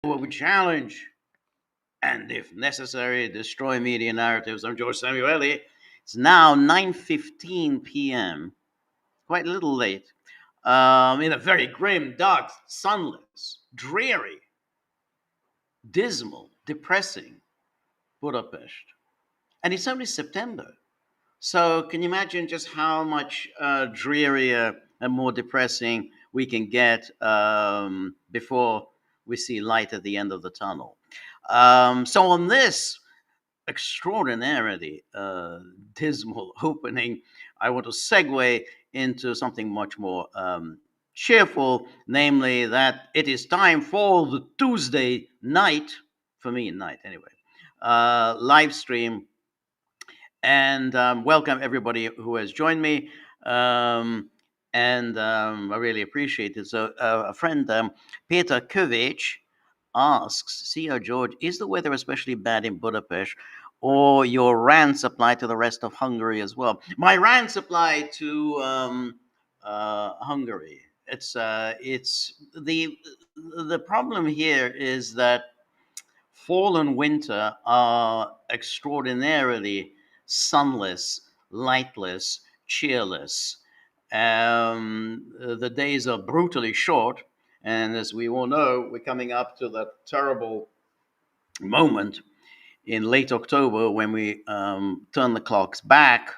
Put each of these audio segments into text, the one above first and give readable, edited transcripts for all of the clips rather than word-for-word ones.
We challenge and, if necessary, destroy media narratives. I'm George Samueli. It's now 9:15 p.m., quite a little late, in a very grim, dark, sunless, dreary, dismal, depressing Budapest. And it's only September. So can you imagine just how much drearier and more depressing we can get before we see light at the end of the tunnel? So on this extraordinarily dismal opening, I want to segue into something much more cheerful, namely that it is time for the Tuesday night, for me, night anyway, live stream. And welcome everybody who has joined me. Um, and I really appreciate it. So, a friend, Peter Kovic, asks, CEO George, is the weather especially bad in Budapest, or your rants apply to the rest of Hungary as well? My rants apply to Hungary. It's the problem here is that fall and winter are extraordinarily sunless, lightless, cheerless. The days are brutally short, and as we all know, we're coming up to that terrible moment in late October when we turn the clocks back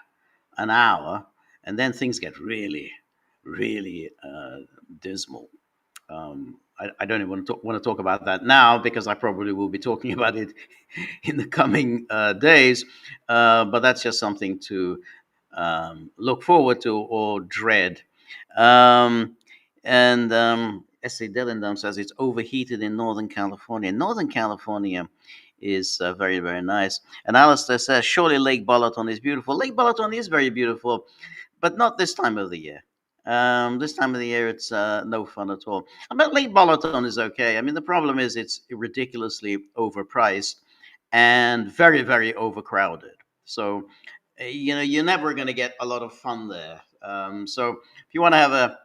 an hour, and then things get really, really dismal. I don't even want to talk about that now because I probably will be talking about it in the coming days. But that's just something to look forward to or dread. Um, and S.A. Dillendam says it's overheated in Northern California. Northern California is very, very nice. And Alistair says, surely Lake Balaton is beautiful. Lake Balaton is very beautiful, but not this time of the year. This time of the year, it's no fun at all. But Lake Balaton is okay. I mean, the problem is it's ridiculously overpriced and very, very overcrowded. So, you're never going to get a lot of fun there. So, if you want to have a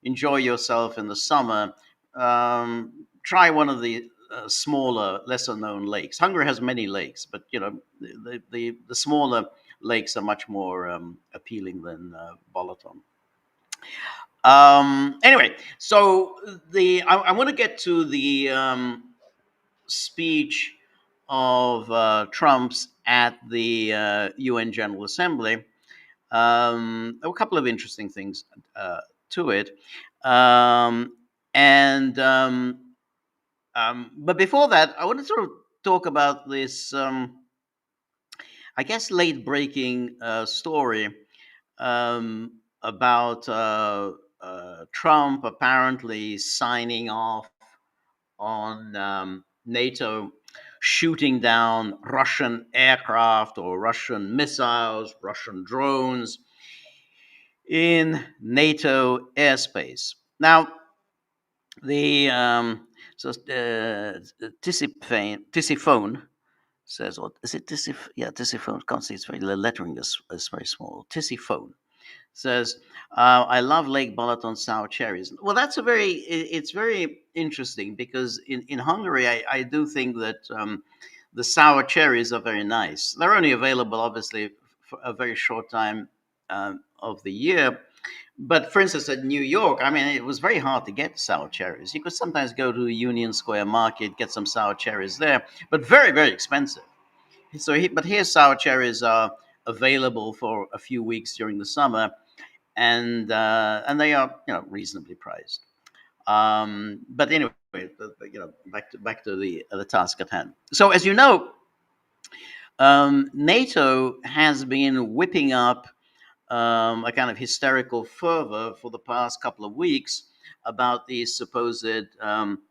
enjoy yourself in the summer, try one of the smaller, lesser known lakes. Hungary has many lakes, but the smaller lakes are much more appealing than Balaton. Anyway, so I want to get to the speech of Trump's at the UN General Assembly. There were a couple of interesting things to it, um, and but before that, I want to sort of talk about this, I guess, late breaking story about Trump apparently signing off on NATO shooting down Russian aircraft or Russian missiles, Russian drones in NATO airspace. Now, the Tisiphone says, or is it Tisif? Yeah, Tisiphone. Can't see. It's very the lettering is very small. Tisiphone says, "I love Lake Balaton sour cherries." Well, it's very interesting because in Hungary, I do think that the sour cherries are very nice. They're only available, obviously, for a very short time of the year. But for instance, at New York, I mean, it was very hard to get sour cherries. You could sometimes go to Union Square Market, get some sour cherries there, but very, very expensive. But here, sour cherries are available for a few weeks during the summer, and they are reasonably priced. But anyway, back to the task at hand. So as you know, NATO has been whipping up a kind of hysterical fervor for the past couple of weeks about these supposed um,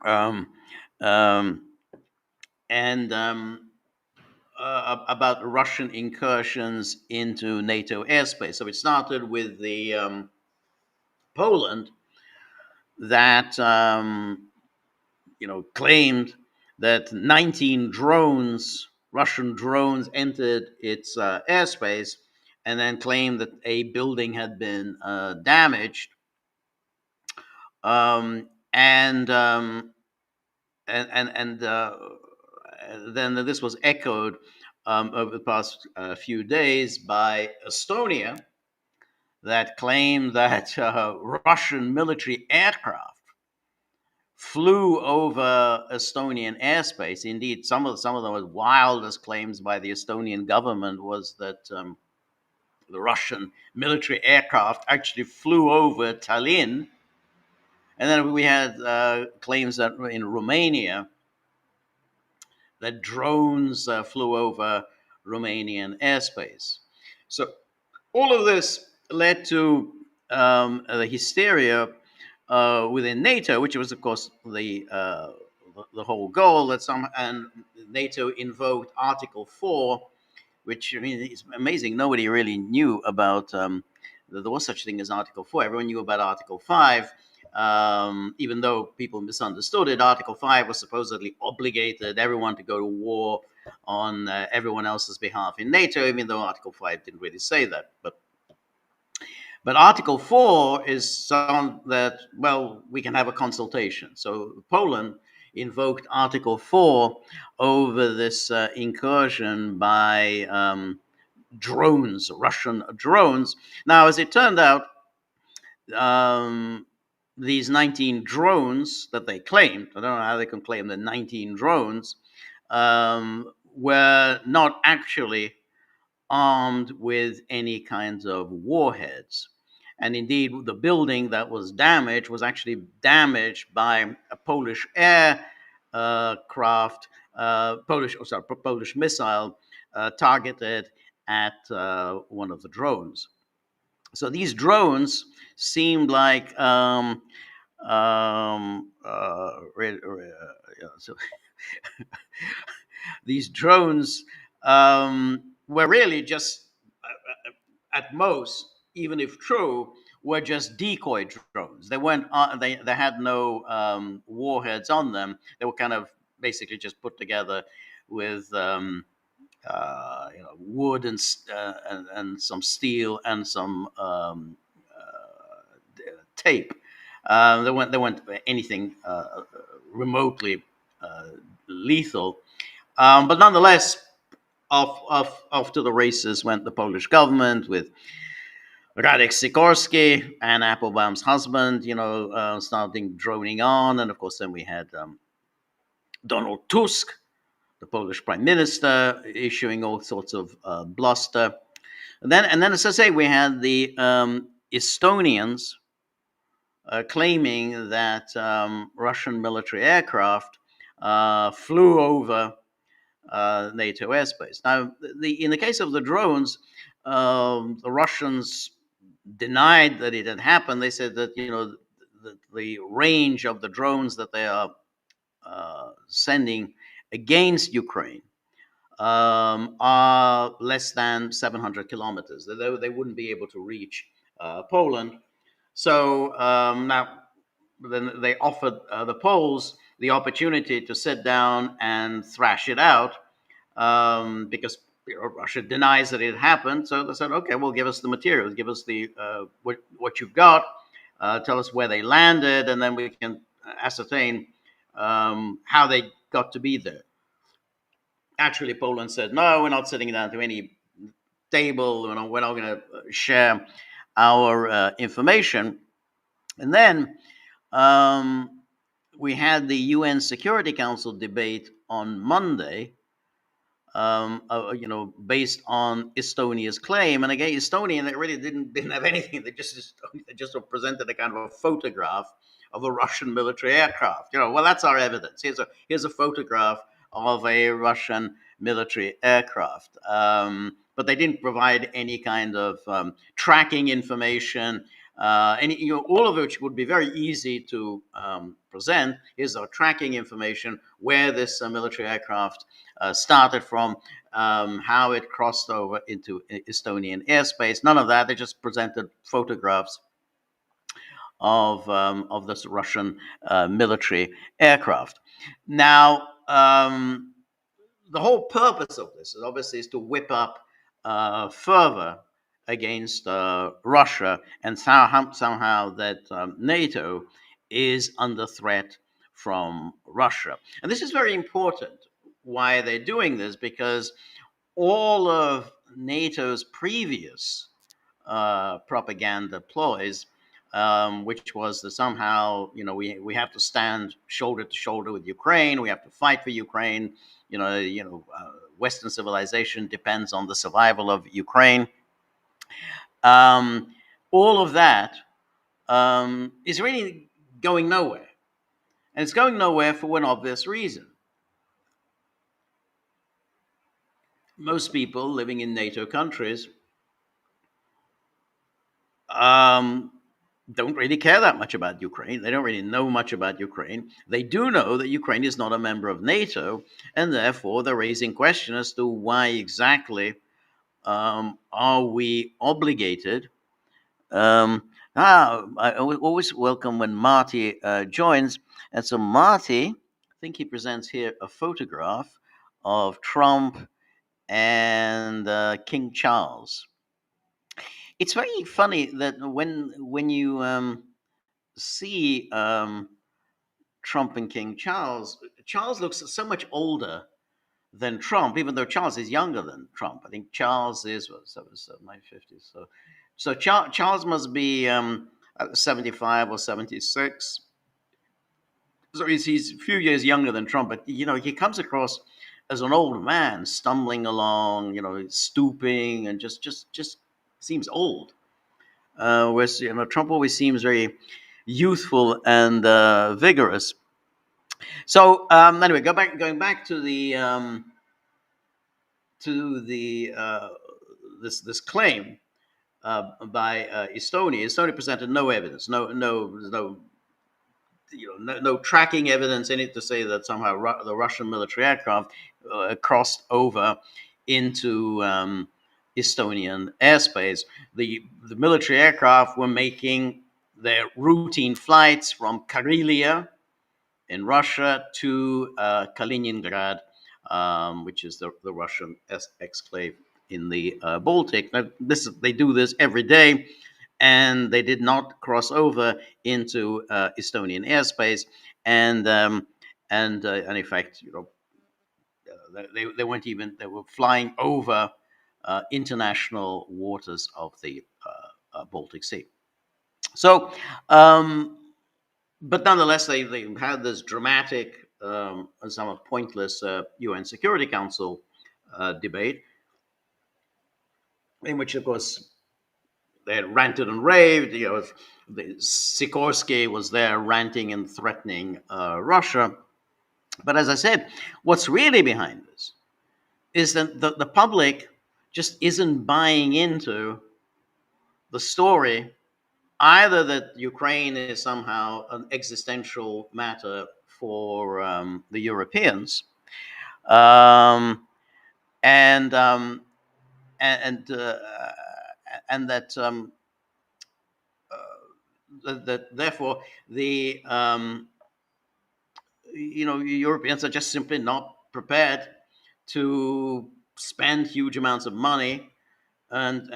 um, and about Russian incursions into NATO airspace. So it started with the Poland that claimed that 19 drones, Russian drones, entered its airspace, and then claimed that a building had been damaged And and then this was echoed over the past few days by Estonia, that claimed that Russian military aircraft flew over Estonian airspace. Indeed, some of the wildest claims by the Estonian government was that the Russian military aircraft actually flew over Tallinn. And then we had claims that in Romania that drones flew over Romanian airspace. So all of this led to the hysteria within NATO, which was, of course, the whole goal. That some and NATO invoked Article 4, which, I mean, it's amazing. Nobody really knew about there was such a thing as Article 4. Everyone knew about Article 5, even though people misunderstood it. Article 5 was supposedly obligated everyone to go to war on everyone else's behalf in NATO, even though Article 5 didn't really say that. But Article 4 is some that, well, we can have a consultation. So Poland invoked Article 4 over this incursion by drones, Russian drones. Now, as it turned out, these 19 drones that they claimed, I don't know how they can claim the 19 drones, were not actually armed with any kinds of warheads. And indeed, the building that was damaged was actually damaged by a Polish aircraft, Polish missile targeted at one of the drones. So these drones seemed like so these drones were really just, at most, even if true, were just decoy drones. They weren't. They had no warheads on them. They were kind of basically just put together with wood and some steel and some tape. They weren't anything remotely lethal, but nonetheless, off to the races went the Polish government with Radek Sikorski, Anne Applebaum's husband, starting droning on. And of course, then we had Donald Tusk, the Polish prime minister, issuing all sorts of bluster. And then, as I say, we had the Estonians claiming that Russian military aircraft flew over NATO airspace. Now, in the case of the drones, the Russians denied that it had happened. They said that the range of the drones that they are sending against Ukraine are less than 700 kilometers. They wouldn't be able to reach Poland. So now then they offered the Poles the opportunity to sit down and thrash it out, because Russia denies that it happened. So they said, okay, well, give us the materials, give us the what you've got, tell us where they landed, and then we can ascertain how they got to be there. Actually, Poland said, no, we're not sitting down to any table. We're not going to share our information. And then we had the UN Security Council debate on Monday, based on Estonia's claim. And again, Estonia, they really didn't have anything. They just presented a kind of a photograph of a Russian military aircraft. Well, that's our evidence. Here's a photograph of a Russian military aircraft. But they didn't provide any kind of tracking information, all of which would be very easy to present. Here's our tracking information, where this military aircraft started from, how it crossed over into Estonian airspace. None of that. They just presented photographs of this Russian military aircraft. Now, the whole purpose of this is obviously to whip up fervor against Russia, and somehow that NATO is under threat from Russia. And this is very important. Why they're doing this? Because all of NATO's previous propaganda ploys, which was that somehow, we have to stand shoulder to shoulder with Ukraine, we have to fight for Ukraine, Western civilization depends on the survival of Ukraine. All of that is really going nowhere. And it's going nowhere for one obvious reason. Most people living in NATO countries don't really care that much about Ukraine. They don't really know much about Ukraine. They do know that Ukraine is not a member of NATO, and therefore they're raising questions as to why exactly are we obligated. I always welcome when Marty joins. And so Marty, I think he presents here a photograph of Trump and King Charles. It's very funny that when you see Trump and King Charles, Charles looks so much older than Trump, even though Charles is younger than Trump. I think Charles is 950s. So Charles must be 75 or 76. So he's a few years younger than Trump, but he comes across as an old man stumbling along, stooping, and just seems old. Whereas Trump always seems very youthful and vigorous. So anyway, going back to the this claim by Estonia. Estonia presented no evidence, no tracking evidence in it to say that somehow the Russian military aircraft crossed over into Estonian airspace. The military aircraft were making their routine flights from Karelia in Russia to Kaliningrad, which is the Russian exclave in the Baltic. Now, they do this every day, and they did not cross over into Estonian airspace, and in fact, they weren't even, they were flying over international waters of the Baltic Sea. So, but nonetheless, they had this dramatic and somewhat pointless UN Security Council debate, in which, of course, they had ranted and raved. Sikorsky was there ranting and threatening Russia. But as I said, what's really behind this is that the public just isn't buying into the story, either that Ukraine is somehow an existential matter for the Europeans, and that that therefore the Europeans are just simply not prepared to spend huge amounts of money and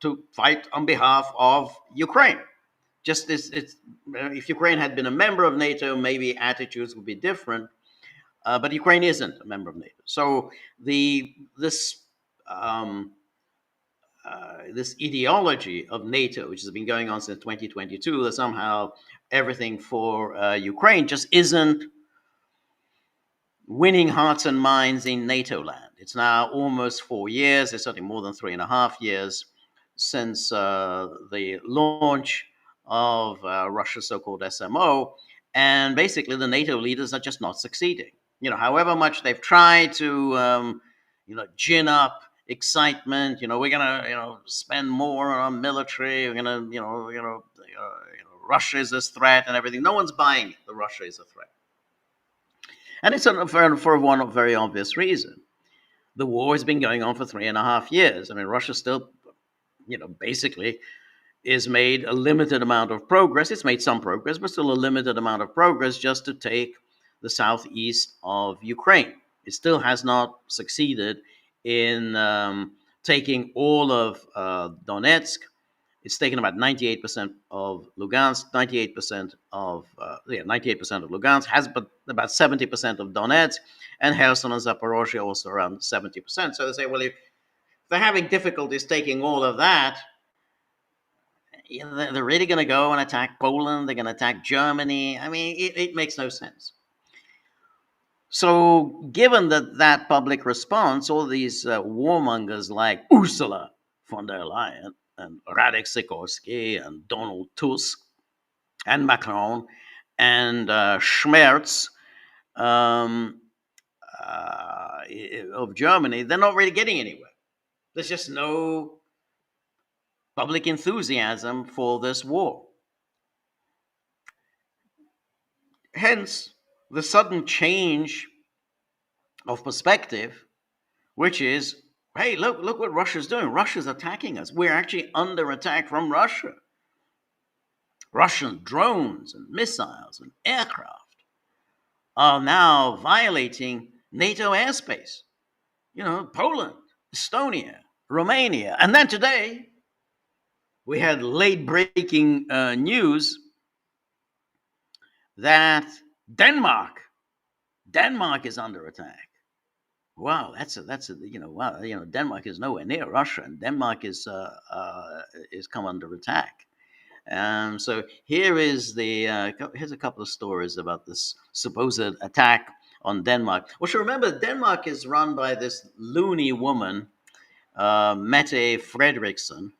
to fight on behalf of Ukraine. Just if Ukraine had been a member of NATO, maybe attitudes would be different. But Ukraine isn't a member of NATO, so this ideology of NATO, which has been going on since 2022, that somehow everything for Ukraine just isn't winning hearts and minds in NATO land. It's now almost 4 years. It's certainly more than 3.5 years since the launch of Russia's so-called SMO, and basically the NATO leaders are just not succeeding. However much they've tried to, gin up excitement. We're gonna, spend more on our military. We're gonna, Russia is this threat and everything. No one's buying it. The Russia is a threat, and it's for one very obvious reason. The war has been going on for 3.5 years. I mean, Russia still, basically is made a limited amount of progress. It's made some progress, but still a limited amount of progress just to take the southeast of Ukraine. It still has not succeeded in taking all of Donetsk. It's taken about 98% of Lugansk, 98% of 98% of Lugansk, has but about 70% of Donetsk, and Kherson and Zaporozhye also around 70%. So they say, well, if they're having difficulties taking all of that, they're really going to go and attack Poland. They're going to attack Germany. I mean, it makes no sense. So, given that public response, all these warmongers like Ursula von der Leyen and Radek Sikorski and Donald Tusk and Macron and Schmerz um, of Germany, they're not really getting anywhere. There's just no public enthusiasm for this war. Hence, the sudden change of perspective, which is, hey, look what Russia's doing. Russia's attacking us. We're actually under attack from Russia. Russian drones and missiles and aircraft are now violating NATO airspace. Poland, Estonia, Romania. And then today, we had late breaking news that Denmark is under attack. Wow, Denmark is nowhere near Russia, and Denmark is come under attack. So here's a couple of stories about this supposed attack on Denmark. Well, you remember Denmark is run by this loony woman, Mette Frederiksen.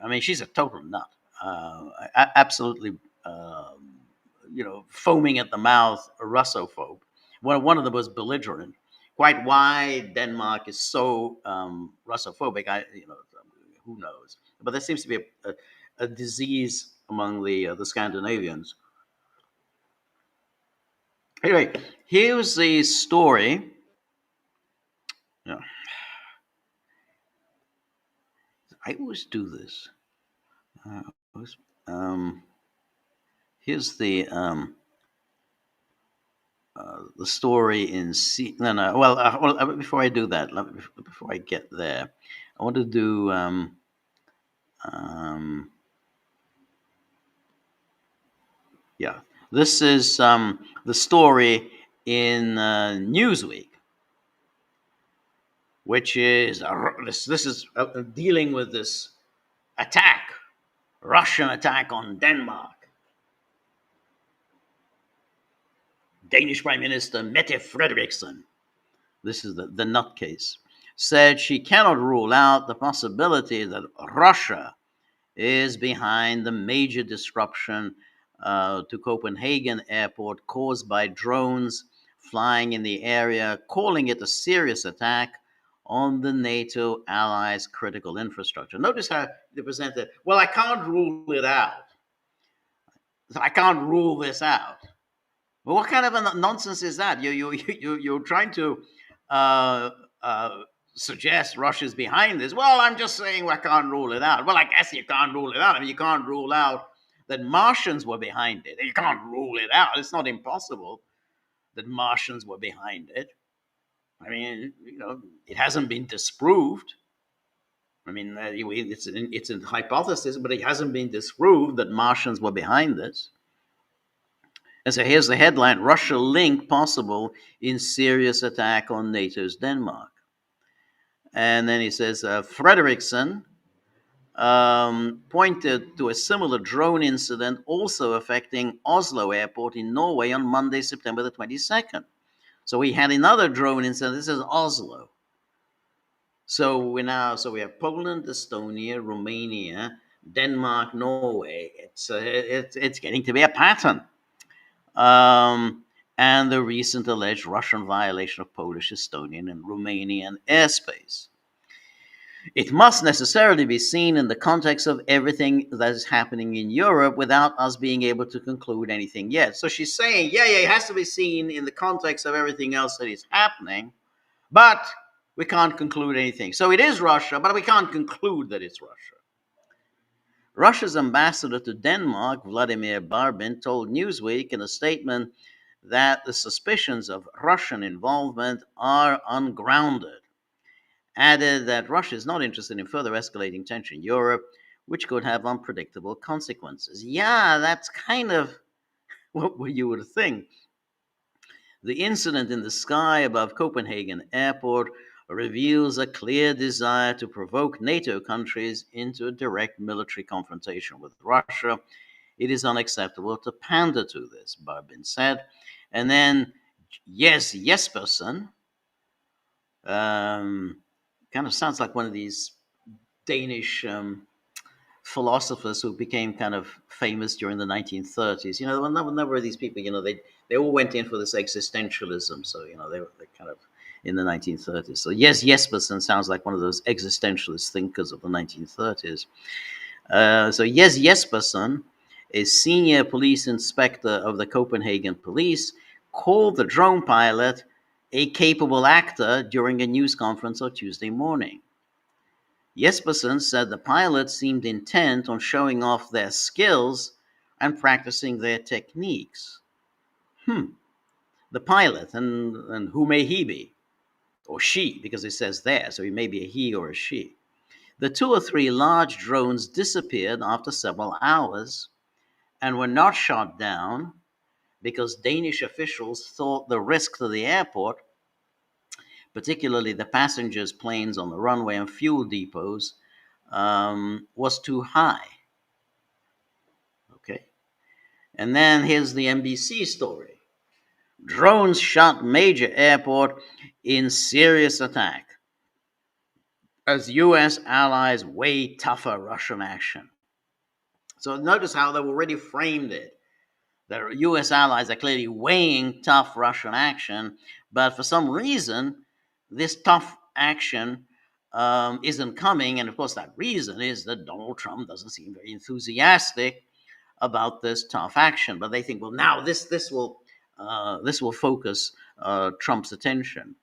I mean, she's a total nut, absolutely, foaming at the mouth, a Russophobe. One of the most belligerent. Quite why Denmark is so Russophobic, who knows? But there seems to be a disease among the Scandinavians. Anyway, here's the story. Yeah. I always do this. Here's the story in no. Well, before I do that, before I get there, I want to do yeah. This is the story in Newsweek, which is this is dealing with this attack, Russian attack on Denmark. Danish Prime Minister Mette Frederiksen, this is the nutcase, said she cannot rule out the possibility that Russia is behind the major disruption to Copenhagen airport caused by drones flying in the area, calling it a serious attack on the NATO allies' critical infrastructure. Notice how they present it. Well, I can't rule it out. I can't rule this out. Well, what kind of a nonsense is that? You're trying to suggest Russia's behind this. Well, I'm just saying I can't rule it out. Well, I guess you can't rule it out. I mean, you can't rule out that Martians were behind it. You can't rule it out. It's not impossible that Martians were behind it. I mean, it hasn't been disproved. I mean, it's a hypothesis, but it hasn't been disproved that Martians were behind this. And so here's the headline: Russia link possible in serious attack on NATO's Denmark. And then he says, Frederiksen pointed to a similar drone incident also affecting Oslo Airport in Norway on Monday, September the 22nd. So we had another drone incident. This is Oslo. So we have Poland, Estonia, Romania, Denmark, Norway. It's getting to be a pattern. And the recent alleged Russian violation of Polish, Estonian, and Romanian airspace. It must necessarily be seen in the context of everything that is happening in Europe without us being able to conclude anything yet. So she's saying, it has to be seen in the context of everything else that is happening, but we can't conclude anything. So it is Russia, but we can't conclude that it's Russia. Russia's ambassador to Denmark, Vladimir Barbin, told Newsweek in a statement that the suspicions of Russian involvement are ungrounded. Added that Russia is not interested in further escalating tension in Europe, which could have unpredictable consequences. Yeah, that's kind of what you would think. The incident in the sky above Copenhagen airport reveals a clear desire to provoke NATO countries into a direct military confrontation with Russia. It is unacceptable to pander to this, Barbin said. And then, yes, Jespersen, kind of sounds like one of these Danish philosophers who became kind of famous during the 1930s. You know, a number of these people, you know, they all went in for this existentialism. So, you know, they kind of in the 1930s. So, yes, Jespersen sounds like one of those existentialist thinkers of the 1930s. So, yes, Jespersen, a senior police inspector of the Copenhagen police, called the drone pilot a capable actor during a news conference on Tuesday morning. Jespersen said the pilots seemed intent on showing off their skills and practicing their techniques. The pilot, and who may he be? Or she, because it says there, so he may be a he or a she. The 2 or 3 large drones disappeared after several hours and were not shot down because Danish officials thought the risk to the airport, particularly the passengers' planes on the runway and fuel depots, was too high. Okay. And then here's the NBC story. Drones shot major airport in serious attack as U.S. allies weigh tougher Russian action. So notice how they've already framed it. The U.S. allies are clearly weighing tough Russian action, but for some reason, this tough action isn't coming. And of course, that reason is that Donald Trump doesn't seem very enthusiastic about this tough action. But they think, well, now this will focus Trump's attention.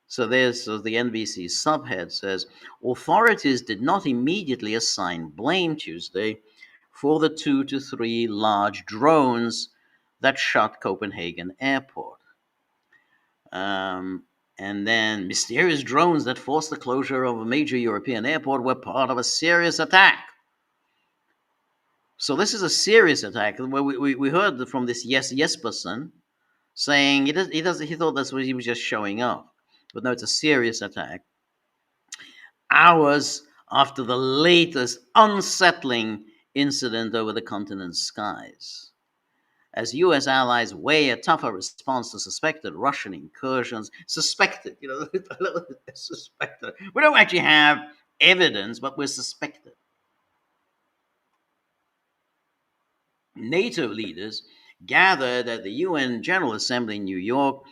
So the NBC subhead says authorities did not immediately assign blame Tuesday for the 2 to 3 large drones that shot Copenhagen airport. And then mysterious drones that forced the closure of a major European airport were part of a serious attack. So this is a serious attack. We heard from this Jespersen saying he thought that's what he was just showing off. But no, it's a serious attack. Hours after the latest unsettling incident over the continent's skies. As U.S. allies weigh a tougher response to suspected Russian incursions, suspected. We don't actually have evidence, but we're suspected. NATO leaders gathered at the UN General Assembly in New York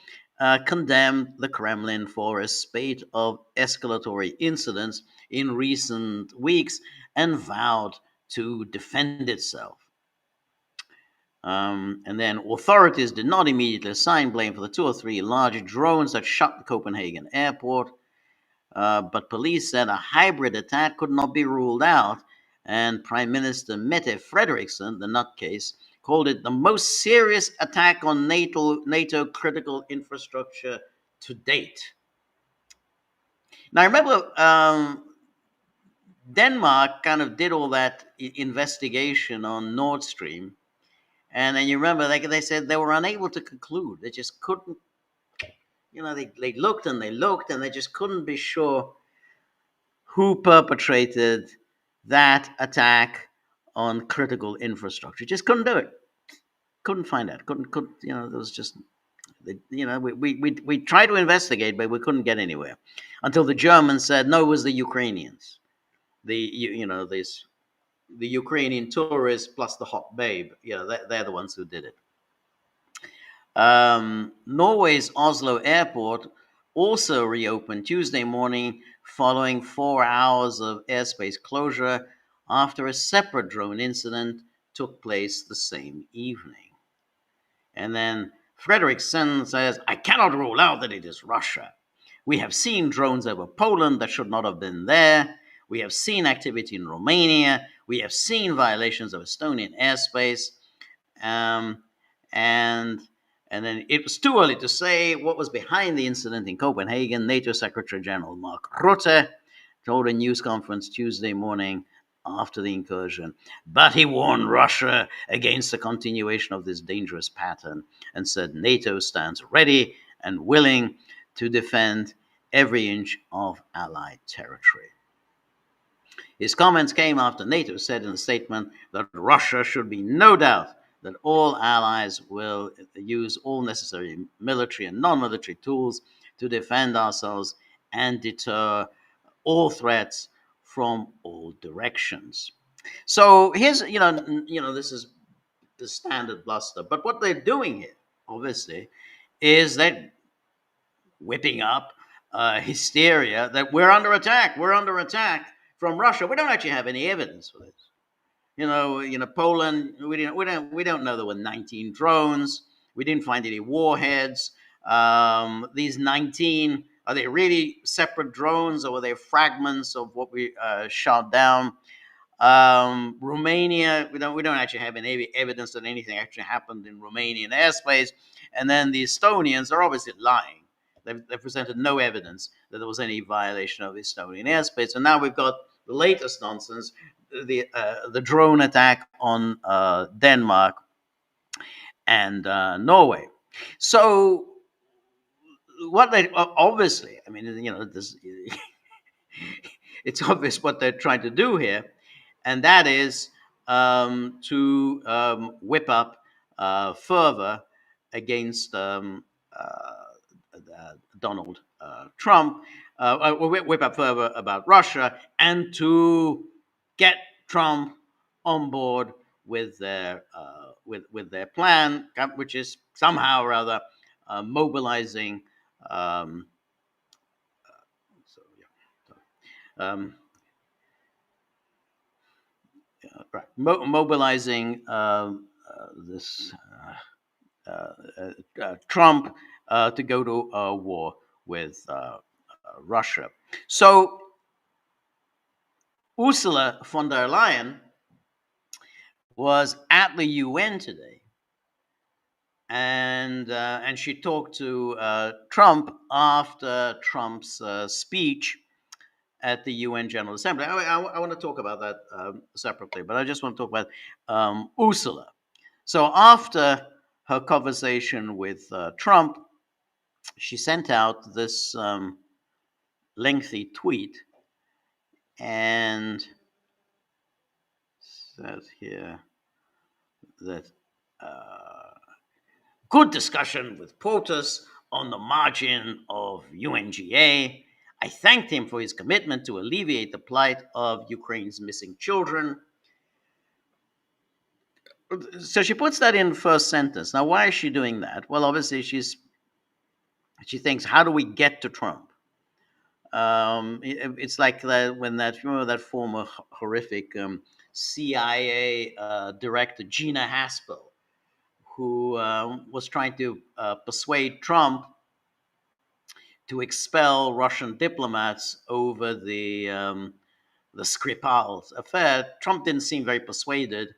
condemned the Kremlin for a spate of escalatory incidents in recent weeks and vowed to defend itself. And then authorities did not immediately assign blame for the 2 or 3 large drones that shot the Copenhagen airport, but police said a hybrid attack could not be ruled out, and Prime Minister Mette Frederiksen, the nutcase, called it the most serious attack on NATO critical infrastructure to date. Now, remember, Denmark kind of did all that investigation on Nord Stream. And then you remember they said they were unable to conclude. They just couldn't, they looked and they just couldn't be sure who perpetrated that attack on critical infrastructure. Just couldn't do it. Couldn't find out. There was just, we tried to investigate, but we couldn't get anywhere until the Germans said, no, it was the Ukrainians. The Ukrainian tourists plus the hot babe. They're the ones who did it. Norway's Oslo airport also reopened Tuesday morning following 4 hours of airspace closure after a separate drone incident took place the same evening. And then Frederiksen says, I cannot rule out that it is Russia. We have seen drones over Poland that should not have been there. We have seen activity in Romania. We have seen violations of Estonian airspace. And then it was too early to say what was behind the incident in Copenhagen. NATO Secretary General Mark Rutte told a news conference Tuesday morning after the incursion. But he warned Russia against the continuation of this dangerous pattern and said NATO stands ready and willing to defend every inch of Allied territory. His comments came after NATO said in a statement that Russia should be no doubt that all allies will use all necessary military and non-military tools to defend ourselves and deter all threats from all directions. So here's, this is the standard bluster. But what they're doing here, obviously, is they're whipping up hysteria that we're under attack from Russia. We don't actually have any evidence for this. Poland. We don't know there were 19 drones. We didn't find any warheads. These 19, are they really separate drones, or were they fragments of what we shot down? Romania, we don't actually have any evidence that anything actually happened in Romanian airspace. And then the Estonians are obviously lying. They've presented no evidence that there was any violation of Estonian airspace. And now we've got the latest nonsense, the drone attack on Denmark and Norway. So what they obviously, this, it's obvious what they're trying to do here, and that is to whip up further against Donald Trump, whip up further about Russia, and to get Trump on board with their plan, which is somehow or other mobilizing. Mobilizing this Trump to go to war with Russia. So Ursula von der Leyen was at the UN today, and she talked to Trump after Trump's speech at the UN General Assembly. I want to talk about that separately, but I just want to talk about Ursula. So after her conversation with Trump, she sent out this lengthy tweet, and says here that good discussion with POTUS on the margin of UNGA. I thanked him for his commitment to alleviate the plight of Ukraine's missing children. So she puts that in first sentence. Now, why is she doing that? Well, obviously, she thinks, how do we get to Trump? It's like remember that former horrific CIA director, Gina Haspel, who was trying to persuade Trump to expel Russian diplomats over the Skripal affair. Trump didn't seem very persuaded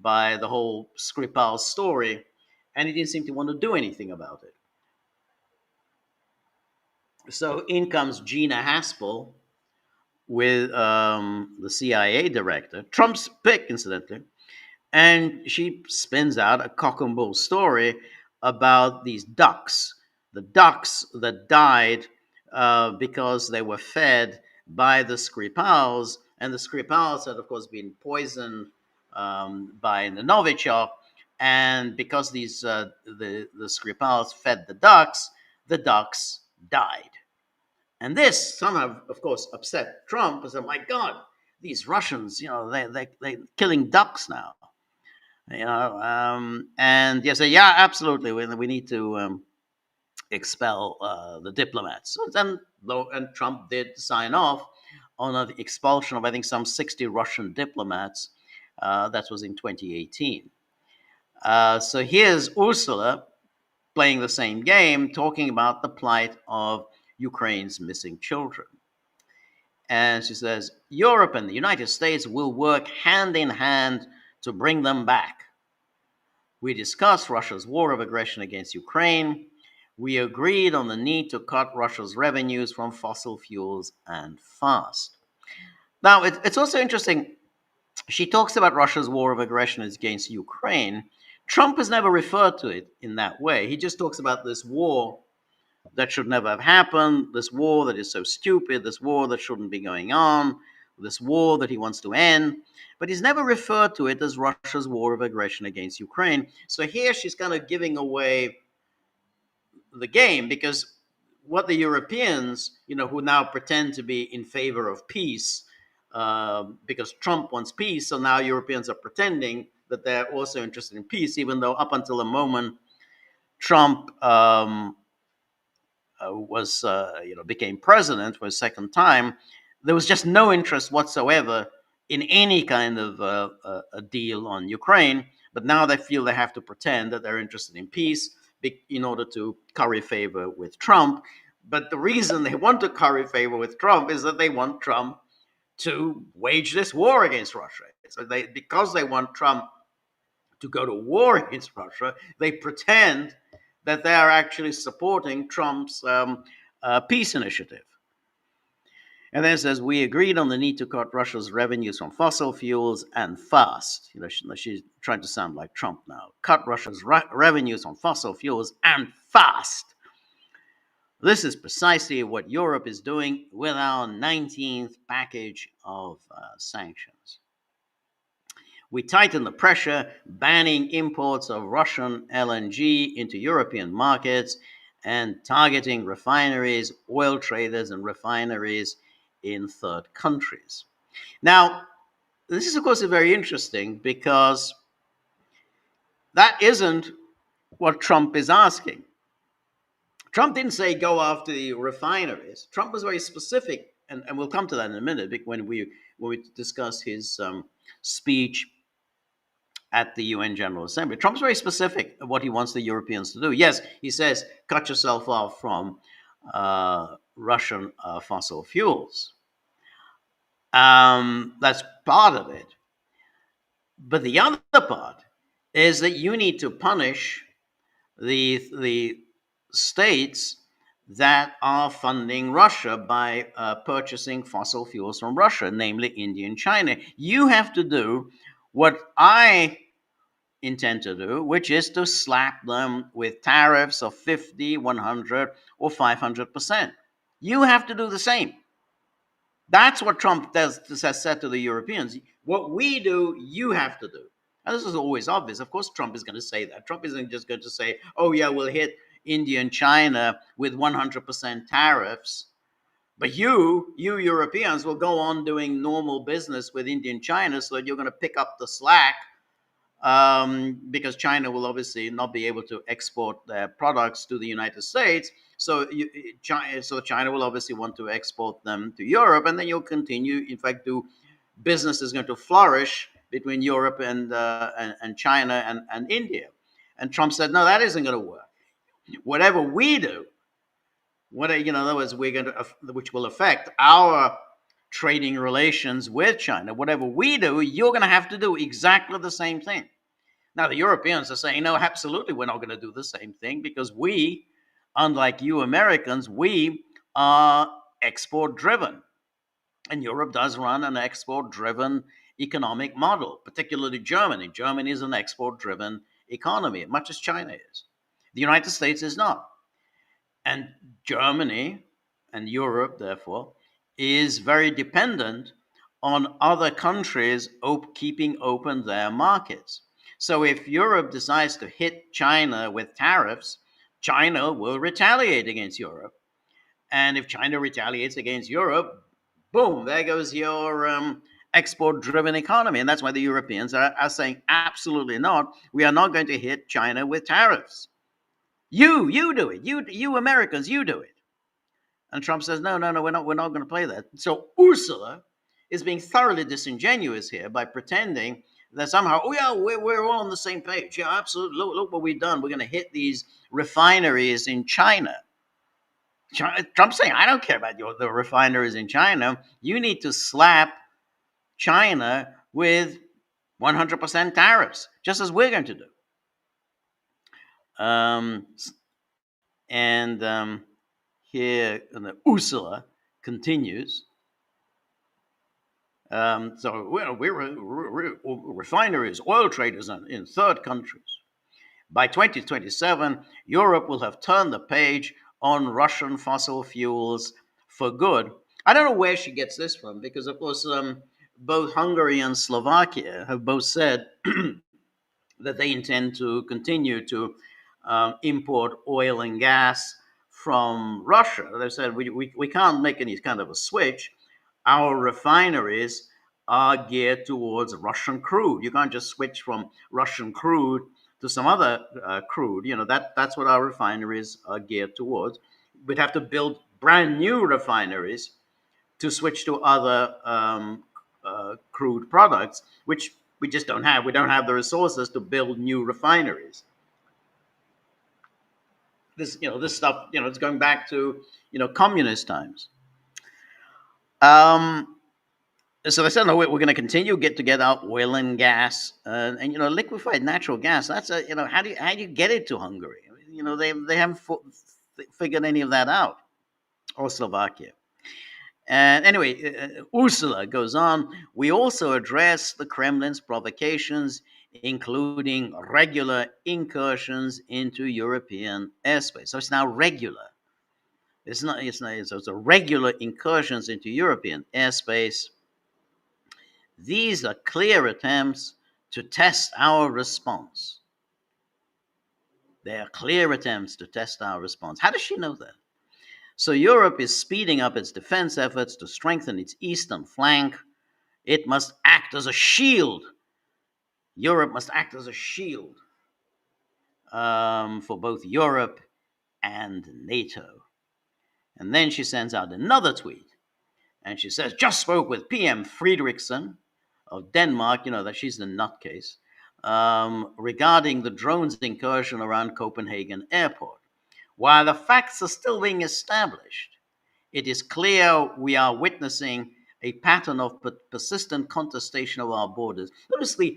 by the whole Skripal story, and he didn't seem to want to do anything about it. So in comes Gina Haspel with the CIA director, Trump's pick, incidentally, and she spins out a cock and bull story about these ducks, the ducks that died because they were fed by the Skripals, and the Skripals had, of course, been poisoned by the Novichok, and because these the Skripals fed the ducks died. And this somehow, of course, upset Trump and said, my God, these Russians, they're killing ducks now. And yes, yeah, absolutely, we need to expel the diplomats. And Trump did sign off on the expulsion of, I think, some 60 Russian diplomats. That was in 2018. So here's Ursula playing the same game, talking about the plight of Ukraine's missing children. And she says, Europe and the United States will work hand in hand to bring them back. We discussed Russia's war of aggression against Ukraine. We agreed on the need to cut Russia's revenues from fossil fuels and fast. Now, it's also interesting. she talks about Russia's war of aggression against Ukraine. Trump has never referred to it in that way. He just talks about this war that should never have happened, this war that is so stupid, this war that shouldn't be going on, this war that he wants to end. But he's never referred to it as Russia's war of aggression against Ukraine. So here she's kind of giving away the game, because what the Europeans, who now pretend to be in favor of peace, because Trump wants peace, so now Europeans are pretending that they're also interested in peace, even though up until the moment Trump became president for a second time, there was just no interest whatsoever in any kind of a deal on Ukraine. But now they feel they have to pretend that they're interested in peace in order to curry favor with Trump. But the reason they want to curry favor with Trump is that they want Trump to wage this war against Russia. So because they want Trump to go to war against Russia, they pretend that they are actually supporting Trump's peace initiative. And then it says, we agreed on the need to cut Russia's revenues from fossil fuels and fast. She's trying to sound like Trump now. Cut Russia's revenues from fossil fuels and fast. This is precisely what Europe is doing with our 19th package of sanctions. We tighten the pressure, banning imports of Russian LNG into European markets and targeting refineries, oil traders, and refineries in third countries. Now, this is, of course, very interesting, because that isn't what Trump is asking. Trump didn't say go after the refineries. Trump was very specific, and we'll come to that in a minute when we discuss his speech at the UN General Assembly. Trump's very specific of what he wants the Europeans to do. Yes, he says, cut yourself off from Russian fossil fuels. That's part of it. But the other part is that you need to punish the states that are funding Russia by purchasing fossil fuels from Russia, namely India and China. You have to do what I intend to do, which is to slap them with tariffs of 50, 100, or 500%. You have to do the same. That's what Trump has said to the Europeans. What we do, you have to do. And this is always obvious. Of course, Trump is going to say that. Trump isn't just going to say, oh, yeah, we'll hit India and China with 100% tariffs. But you Europeans will go on doing normal business with India and China, so that you're going to pick up the slack, because China will obviously not be able to export their products to the United States. So China will obviously want to export them to Europe, and then you'll continue. In fact, business is going to flourish between Europe and China and India. And Trump said, no, that isn't going to work. Whatever we do, in other words, we're going to, which will affect our trading relations with China. Whatever we do, you're going to have to do exactly the same thing. Now, the Europeans are saying, no, absolutely, we're not going to do the same thing, because we, unlike you Americans, we are export-driven. And Europe does run an export-driven economic model, particularly Germany. Germany is an export-driven economy, much as China is. The United States is not. And Germany and Europe, therefore, is very dependent on other countries keeping open their markets. So if Europe decides to hit China with tariffs, China will retaliate against Europe. And if China retaliates against Europe, boom, there goes your export-driven economy. And that's why the Europeans are saying, absolutely not. We are not going to hit China with tariffs. You do it. You Americans, you do it. And Trump says, no, we're not going to play that. So Ursula is being thoroughly disingenuous here by pretending that somehow, oh yeah, we're all on the same page. Yeah, absolutely. Look what we've done. We're going to hit these refineries in China. Trump's saying, I don't care about the refineries in China. You need to slap China with 100% tariffs, just as we're going to do. Here, Ursula continues. So we're refineries, oil traders in third countries. By 2027, Europe will have turned the page on Russian fossil fuels for good. I don't know where she gets this from, because, of course, both Hungary and Slovakia have both said that they intend to continue to import oil and gas from Russia. They've said we can't make any kind of a switch. Our refineries are geared towards Russian crude. You can't just switch from Russian crude to some other crude. That's what our refineries are geared towards. We'd have to build brand new refineries to switch to other crude products, which we just don't have. We don't have the resources to build new refineries. This stuff, it's going back to, communist times. So they said, no, we're going to continue to get out oil and gas, and liquefied natural gas. That's how do you get it to Hungary? They haven't figured any of that out, or Slovakia. And anyway, Ursula goes on. We also address the Kremlin's provocations, including regular incursions into European airspace. So it's now regular. It's not. It's a regular incursions into European airspace. These are clear attempts to test our response. They are clear attempts to test our response. How does she know that? So Europe is speeding up its defense efforts to strengthen its eastern flank. It must act as a shield. Europe must act as a shield for both Europe and NATO. And then she sends out another tweet. And she says, just spoke with PM Frederiksen of Denmark, that she's the nutcase, regarding the drone's incursion around Copenhagen airport. While the facts are still being established, it is clear we are witnessing a pattern of persistent contestation of our borders. Notice the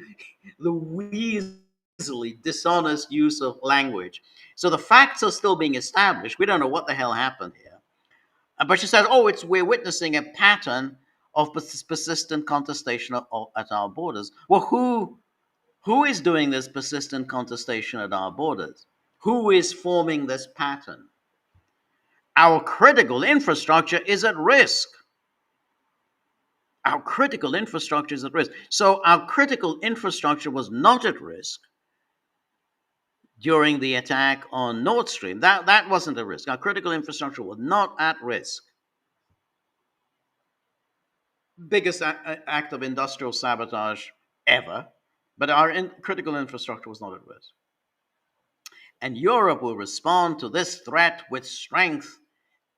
weaselly, dishonest use of language. So the facts are still being established. We don't know what the hell happened here. But she says, we're witnessing a pattern of persistent contestation at our borders. Well, who is doing this persistent contestation at our borders? Who is forming this pattern? Our critical infrastructure is at risk. Our critical infrastructure is at risk. So our critical infrastructure was not at risk during the attack on Nord Stream. That wasn't a risk. Our critical infrastructure was not at risk. Biggest act of industrial sabotage ever, but our critical infrastructure was not at risk. And Europe will respond to this threat with strength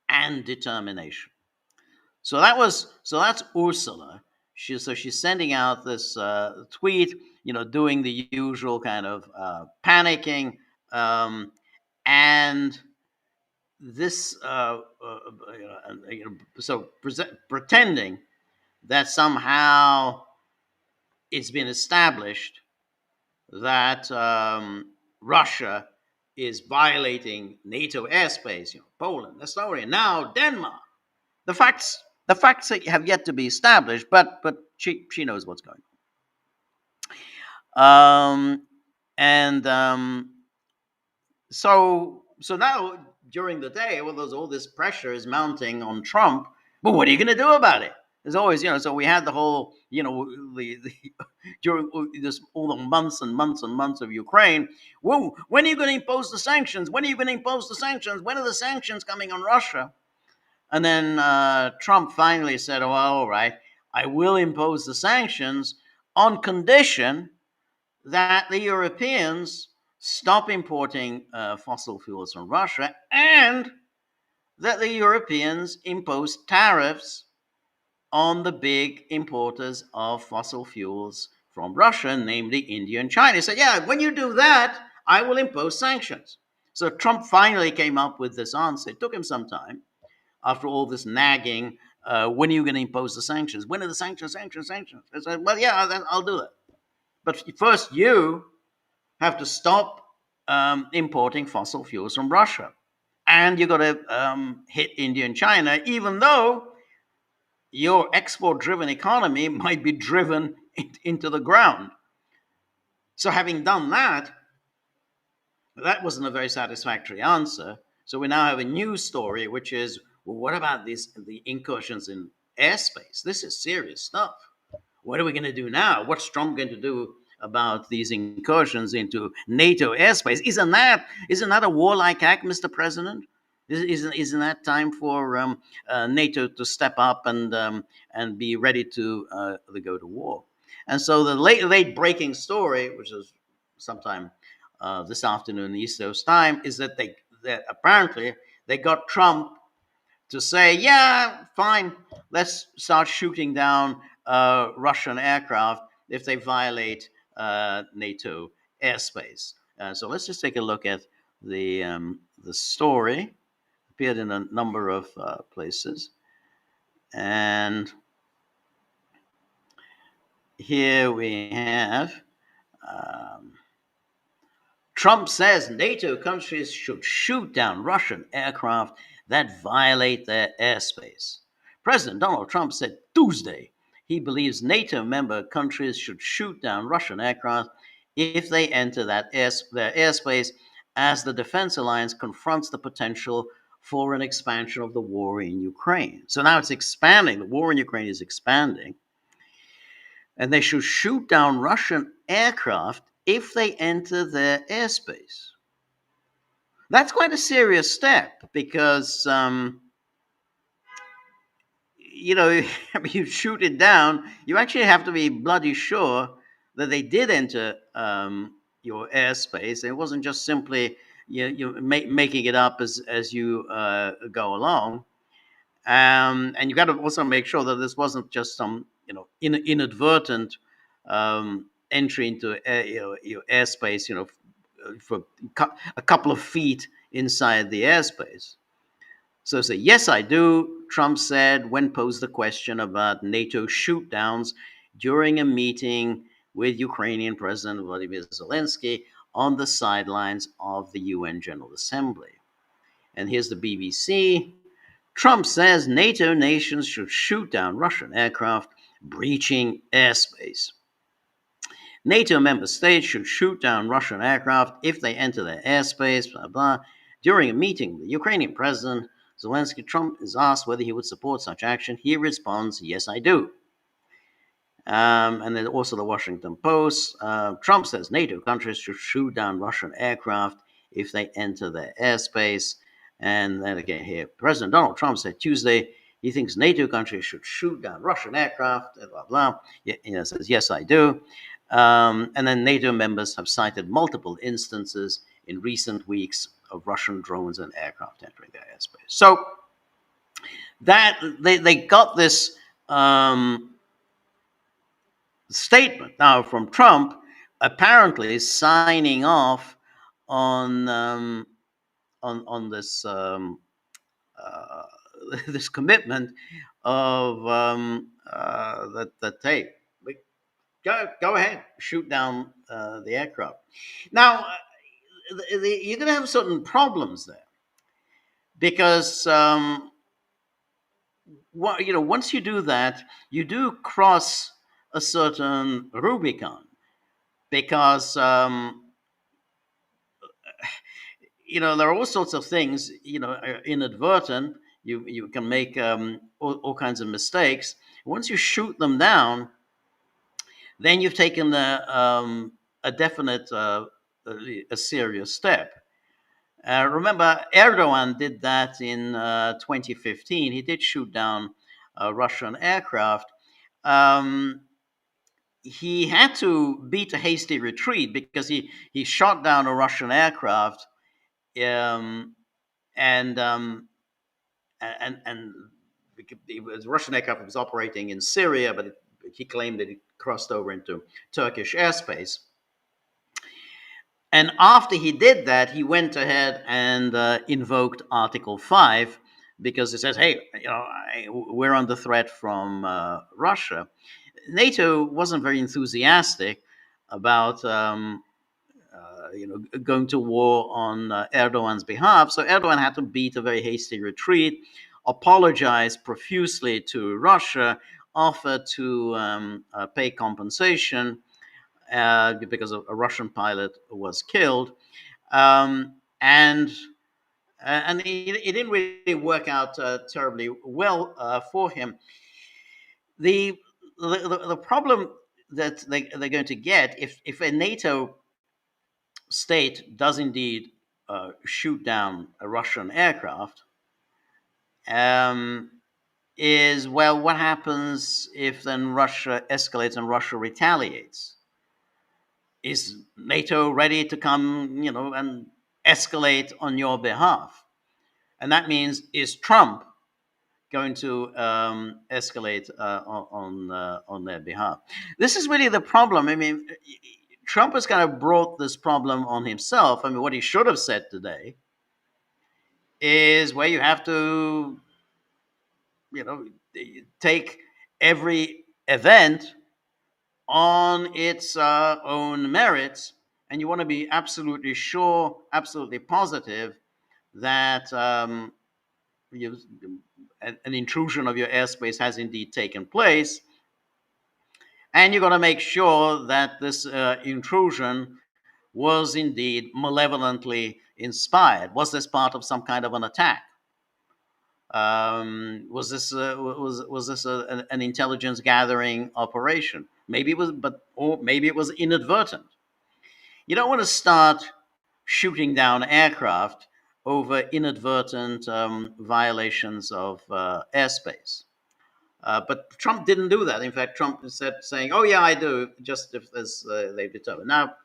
and determination. So that's Ursula. She's sending out this tweet, doing the usual kind of panicking, and this, pretending that somehow it's been established that Russia is violating NATO airspace. Poland, Estonia, now Denmark. The facts have yet to be established, but she knows what's going on. So now during the day, there's all this pressure is mounting on Trump. But what are you going to do about it? There's always, so we had the whole, during all the months and months and months of Ukraine. Whoa, when are you going to impose the sanctions? When are you going to impose the sanctions? When are the sanctions coming on Russia? And then Trump finally said, well, all right, I will impose the sanctions on condition that the Europeans stop importing fossil fuels from Russia and that the Europeans impose tariffs on the big importers of fossil fuels from Russia, namely India and China. He said, yeah, when you do that, I will impose sanctions. So Trump finally came up with this answer. It took him some time after all this nagging. When are you going to impose the sanctions? When are the sanctions? I said, well, yeah, I'll do that. But first you have to stop importing fossil fuels from Russia. And you've got to hit India and China, even though your export-driven economy might be driven into the ground. So having done that, that wasn't a very satisfactory answer. So we now have a new story, which is, well, what about the incursions in airspace? This is serious stuff. What are we going to do now? What's Trump going to do about these incursions into NATO airspace? Isn't that a warlike act, Mr. President? Isn't that time for NATO to step up and be ready to go to war? And so the late breaking story, which is sometime this afternoon East Coast time, is that apparently they got Trump to say, yeah, fine, let's start shooting down Russian aircraft if they violate NATO airspace. So let's just take a look at the story. Appeared in a number of places, and here we have. Trump says NATO countries should shoot down Russian aircraft that violate their airspace. President Donald Trump said Tuesday he believes NATO member countries should shoot down Russian aircraft if they enter their airspace, as the defense alliance confronts the potential for an expansion of the war in Ukraine. So now it's expanding. The war in Ukraine is expanding. And they should shoot down Russian aircraft if they enter their airspace. That's quite a serious step because, you shoot it down, you actually have to be bloody sure that they did enter your airspace. It wasn't just simply making it up as you go along. And you got to also make sure that this wasn't just some inadvertent entry into your airspace, for a couple of feet inside the airspace. So say, yes, I do, Trump said when posed the question about NATO shoot downs during a meeting with Ukrainian President Vladimir Zelensky on the sidelines of the UN General Assembly. And here's the BBC. Trump says NATO nations should shoot down Russian aircraft breaching airspace. NATO member states should shoot down Russian aircraft if they enter their airspace, blah, blah. During a meeting with the Ukrainian president, Zelensky, Trump is asked whether he would support such action. He responds, yes, I do. And then also the Washington Post. Trump says NATO countries should shoot down Russian aircraft if they enter their airspace. And then again here, President Donald Trump said Tuesday he thinks NATO countries should shoot down Russian aircraft, blah, blah. Says, yes, I do. And then NATO members have cited multiple instances in recent weeks of Russian drones and aircraft entering their airspace. So that they got this statement now from Trump, apparently signing off on this this commitment of that hey, go ahead, shoot down the aircraft. Now you're going to have certain problems there because once you do that, you do cross a certain Rubicon because there are all sorts of things inadvertent. You can make all kinds of mistakes. Once you shoot them down, then you've taken a definite, a serious step. Remember, Erdogan did that in 2015. He did shoot down a Russian aircraft. He had to beat a hasty retreat because he shot down a Russian aircraft, and the Russian aircraft was operating in Syria, but he claimed that it crossed over into Turkish airspace. And after he did that, he went ahead and invoked Article 5 because he says, hey, we're under threat from Russia. NATO wasn't very enthusiastic about going to war on Erdogan's behalf. So Erdogan had to beat a very hasty retreat apologized profusely to Russia, offered to pay compensation because a Russian pilot was killed, and it didn't really work out terribly well for him. The, the problem that they're going to get if a NATO state does indeed shoot down a Russian aircraft, um, is, well, what happens if then Russia escalates and Russia retaliates? Is NATO ready to come, and escalate on your behalf? And that means, is Trump going to escalate on their behalf? This is really the problem. I mean, Trump has kind of brought this problem on himself. I mean, what he should have said today is, well, you have to, take every event on its own merits, and you want to be absolutely sure, absolutely positive that you, an intrusion of your airspace has indeed taken place, and you're going to make sure that this intrusion was indeed malevolently inspired. Was this part of some kind of an attack? Was this an intelligence gathering operation? Maybe it was, or maybe it was inadvertent. You don't want to start shooting down aircraft over inadvertent violations of airspace. But Trump didn't do that. In fact, Trump said, saying, "Oh yeah, I do," just as they've determined. Now,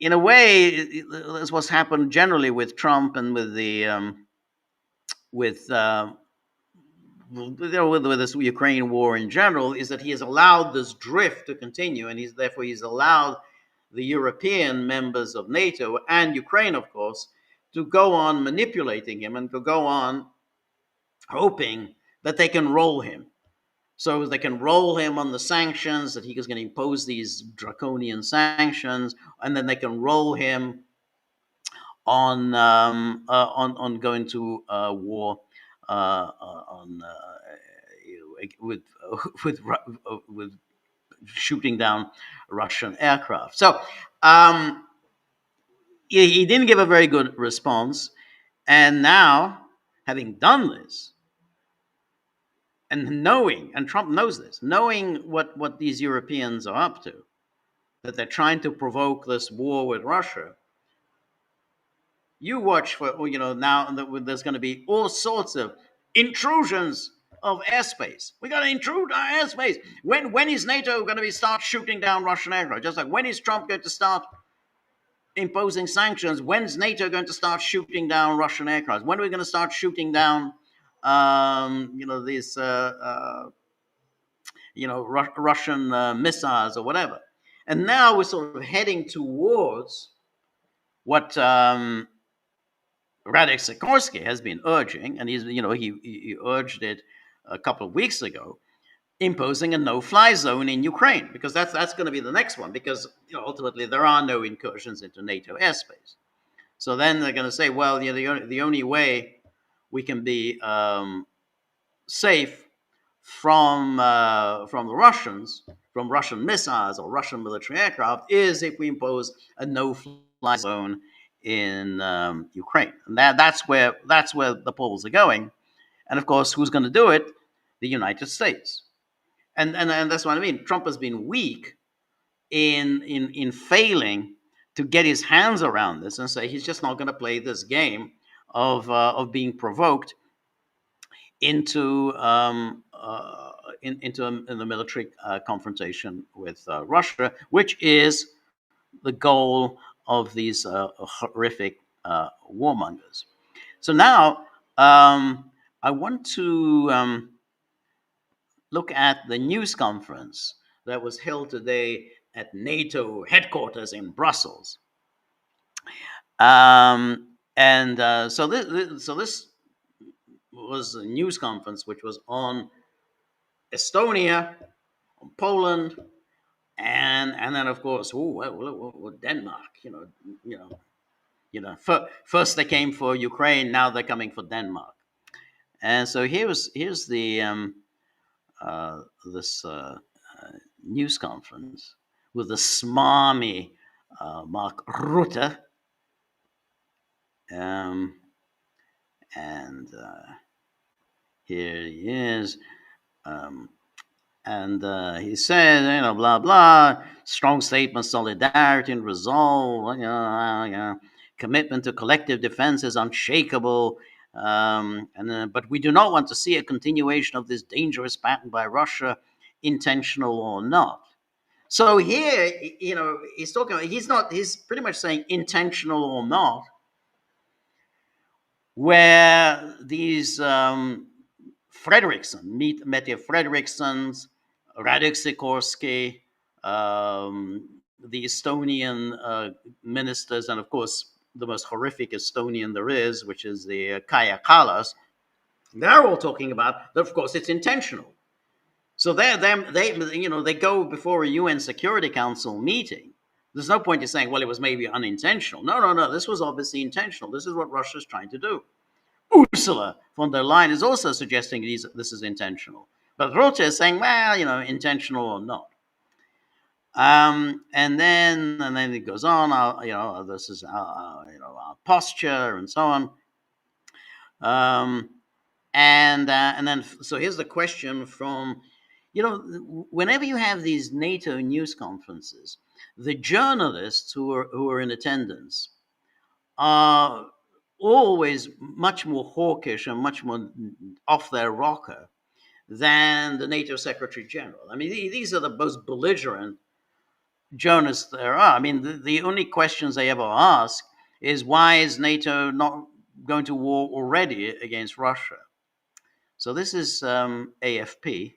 in a way, that's what's happened generally with Trump and with the with with this Ukraine war in general, is that he has allowed this drift to continue, and he's allowed the European members of NATO and Ukraine, of course, to go on manipulating him and to go on hoping that they can roll him. So they can roll him on the sanctions, that he is going to impose these draconian sanctions, and then they can roll him on going to war on with with with shooting down Russian aircraft. So he didn't give a very good response, and now, having done this, and knowing, and Trump knows this, knowing what these Europeans are up to, that they're trying to provoke this war with Russia. You watch for, now there's going to be all sorts of intrusions of airspace. We got to intrude our airspace. When is NATO going to start shooting down Russian aircraft? Just like, when is Trump going to start imposing sanctions? When's NATO going to start shooting down Russian aircraft? When are we going to start shooting down, these, Russian missiles or whatever? And now we're sort of heading towards what Radek Sikorsky has been urging, and he urged it a couple of weeks ago, imposing a no-fly zone in Ukraine, because that's going to be the next one, because ultimately there are no incursions into NATO airspace. So then they're going to say, well, the only way we can be safe from the Russians, from Russian missiles or Russian military aircraft, is if we impose a no-fly zone in Ukraine. And that's where the polls are going. And of course, who's going to do it? The United States. And that's what I mean. Trump has been weak in failing to get his hands around this and say he's just not going to play this game of being provoked into the military confrontation with Russia, which is the goal of these horrific warmongers. So now I want to look at the news conference that was held today at NATO headquarters in Brussels. So this was a news conference which was on Estonia, on Poland, and then of course, Denmark. First they came for Ukraine, now they're coming for Denmark. And so here's the this news conference with the smarmy Mark Rutte, um, and here he is. Um, and he says, blah blah, strong statement, solidarity and resolve, commitment to collective defense is unshakable. But we do not want to see a continuation of this dangerous pattern by Russia, intentional or not. So here, he's talking. He's not. He's pretty much saying intentional or not, where these Fredrickson, Mette Fredricksons, Radek Sikorsky, the Estonian ministers, and of course the most horrific Estonian there is, which is the Kaja Kallas. They're all talking about that. Of course, it's intentional. So they go before a UN Security Council meeting. There's no point in saying, well, it was maybe unintentional. No. This was obviously intentional. This is what Russia's trying to do. Ursula von der Leyen is also suggesting this is intentional. But Rutte is saying, well, intentional or not. And then it goes on, this is our posture and so on. And then, so here's the question from, whenever you have these NATO news conferences, the journalists who are in attendance are always much more hawkish and much more off their rocker than the NATO Secretary General. I mean, these are the most belligerent journalists there are. I mean, the only questions they ever ask is, why is NATO not going to war already against Russia? So this is AFP.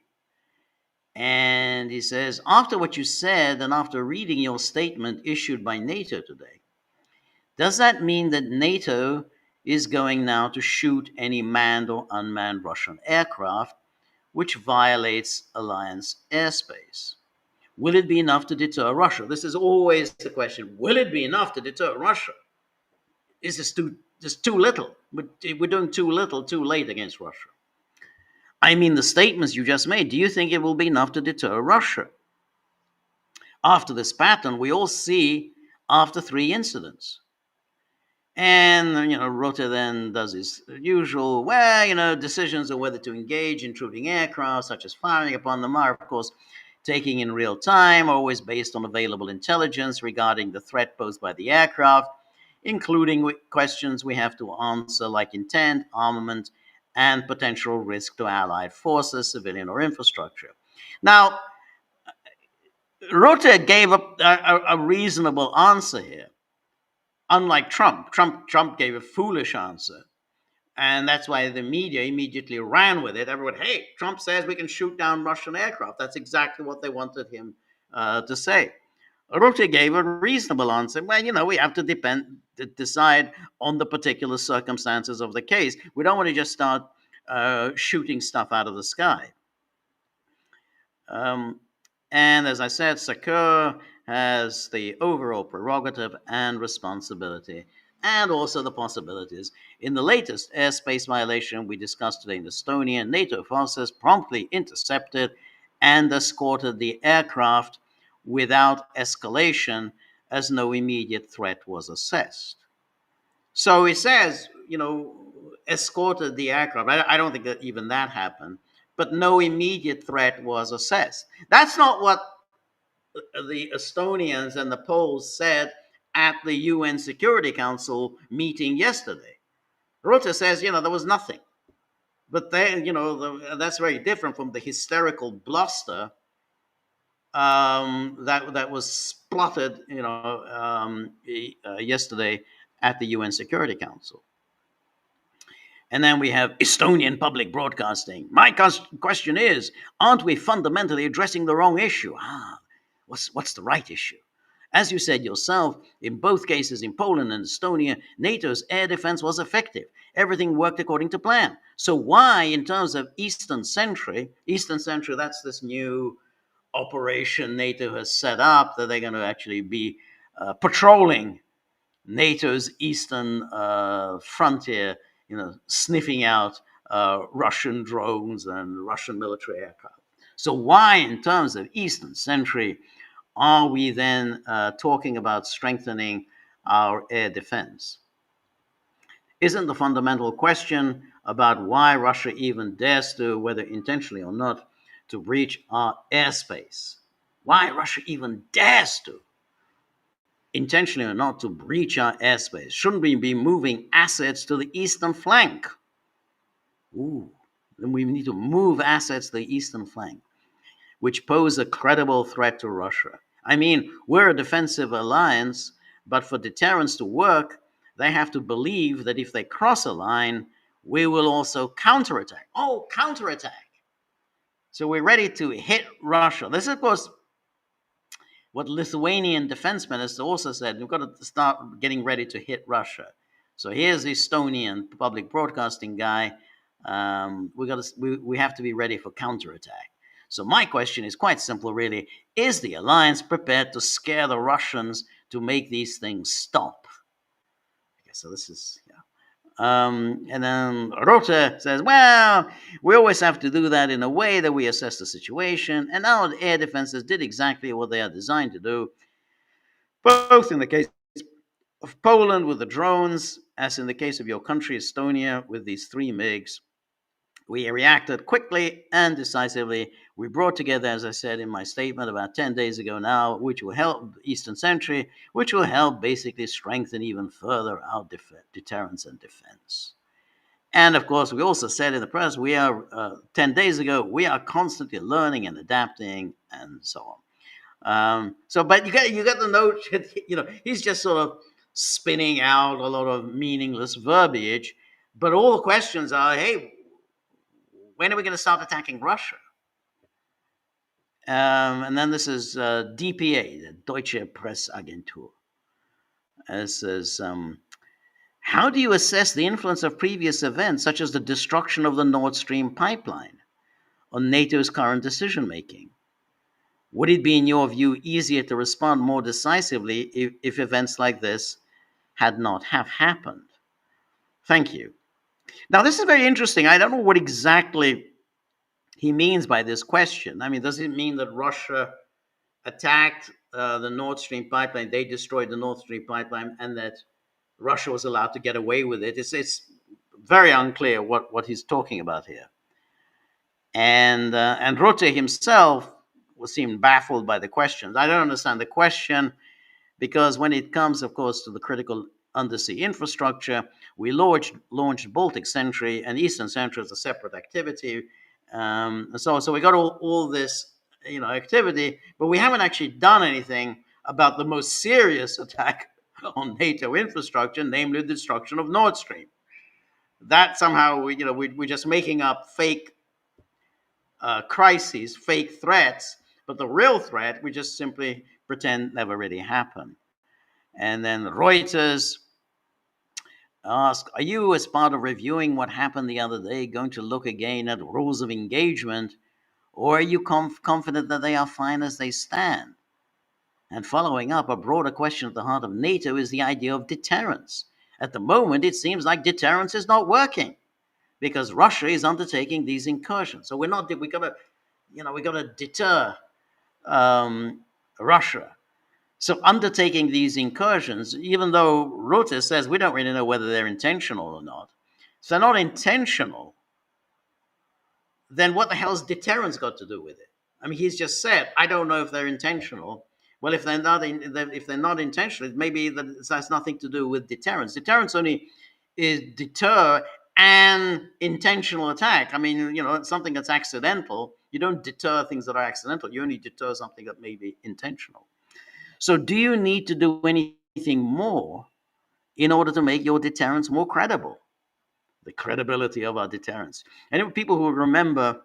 And he says, after what you said and after reading your statement issued by NATO today, does that mean that NATO is going now to shoot any manned or unmanned Russian aircraft which violates alliance airspace? Will it be enough to deter Russia? This is always the question. Will it be enough to deter Russia? Is this too little? We're doing too little, too late against Russia. I mean, the statements you just made, do you think it will be enough to deter Russia? After this pattern, we all see after 3 incidents. And, Rutte then does his usual, decisions on whether to engage intruding aircraft, such as firing upon them, are, of course, taking in real time, always based on available intelligence regarding the threat posed by the aircraft, including questions we have to answer like intent, armament, and potential risk to Allied forces, civilian or infrastructure. Now, Rutte gave a reasonable answer here. Unlike Trump gave a foolish answer. And that's why the media immediately ran with it. Everyone, hey, Trump says we can shoot down Russian aircraft. That's exactly what they wanted him to say. Rutte gave a reasonable answer. Well, we have to decide on the particular circumstances of the case. We don't want to just start shooting stuff out of the sky. And as I said, SACEUR has the overall prerogative and responsibility, and also the possibilities. In the latest airspace violation we discussed today in Estonia, NATO forces promptly intercepted and escorted the aircraft without escalation, as no immediate threat was assessed. So it says, escorted the aircraft. I don't think that even that happened, but no immediate threat was assessed. That's not what the Estonians and the Poles said at the UN Security Council meeting yesterday. Rutte says, there was nothing. But then, that's very different from the hysterical bluster that was spluttered, yesterday at the UN Security Council. And then we have Estonian public broadcasting. My question is, aren't we fundamentally addressing the wrong issue? What's the right issue? As you said yourself, in both cases, in Poland and Estonia, NATO's air defense was effective. Everything worked according to plan. So why, in terms of Eastern Sentry, that's this new operation NATO has set up, that they're going to actually be patrolling NATO's eastern frontier, sniffing out Russian drones and Russian military aircraft. So why, in terms of Eastern century, are we then talking about strengthening our air defense? Isn't the fundamental question about why Russia even dares to, whether intentionally or not, to breach our airspace? Why Russia even dares to, intentionally or not, to breach our airspace? Shouldn't we be moving assets to the eastern flank? Ooh, then we need to move assets to the eastern flank, which pose a credible threat to Russia. I mean, we're a defensive alliance, but for deterrence to work, they have to believe that if they cross a line, we will also counterattack. Oh, counterattack. So we're ready to hit Russia. This is, of course, what Lithuanian defense minister also said. We've got to start getting ready to hit Russia. So here's the Estonian public broadcasting guy. We have to be ready for counterattack. So my question is quite simple, really. Is the alliance prepared to scare the Russians to make these things stop? Okay, so this is, yeah. And then Rota says, well, we always have to do that in a way that we assess the situation. And our air defenses did exactly what they are designed to do, both in the case of Poland with the drones, as in the case of your country, Estonia, with these 3 MiGs. We reacted quickly and decisively. We brought together, as I said in my statement about 10 days ago now, which will help Eastern Century, which will help basically strengthen even further our deterrence and defense. And of course, we also said in the press, we are 10 days ago, we are constantly learning and adapting and so on. But you get the note, he's just sort of spinning out a lot of meaningless verbiage. But all the questions are, hey, when are we going to start attacking Russia? And then this is DPA, the Deutsche Presseagentur. It says, how do you assess the influence of previous events, such as the destruction of the Nord Stream pipeline, on NATO's current decision-making? Would it be, in your view, easier to respond more decisively if events like this had not have happened? Thank you. Now, this is very interesting. I don't know what exactly he means by this question. I mean, does it mean that Russia attacked the Nord Stream pipeline, they destroyed the Nord Stream pipeline, and that Russia was allowed to get away with it? It's very unclear what he's talking about here. And Rutte himself seemed baffled by the questions. I don't understand the question, because when it comes, of course, to the critical undersea infrastructure, we launched Baltic Sentry and Eastern Sentry as a separate activity. So we got all this, activity, but we haven't actually done anything about the most serious attack on NATO infrastructure, namely the destruction of Nord Stream. That somehow we're just making up fake crises, fake threats, but the real threat we just simply pretend never really happened. And then Reuters ask, are you, as part of reviewing what happened the other day, going to look again at rules of engagement, or are you confident that they are fine as they stand? And following up, a broader question at the heart of NATO is the idea of deterrence. At the moment, it seems like deterrence is not working because Russia is undertaking these incursions. So we got to deter Russia. So undertaking these incursions, even though Rutte says we don't really know whether they're intentional or not, if they're not intentional, then what the hell's deterrence got to do with it? I mean, he's just said, I don't know if they're intentional. Well, if they're not intentional, maybe that has nothing to do with deterrence. Deterrence only is deter an intentional attack. I mean, something that's accidental. You don't deter things that are accidental. You only deter something that may be intentional. So do you need to do anything more in order to make your deterrence more credible? The credibility of our deterrence. And people who remember,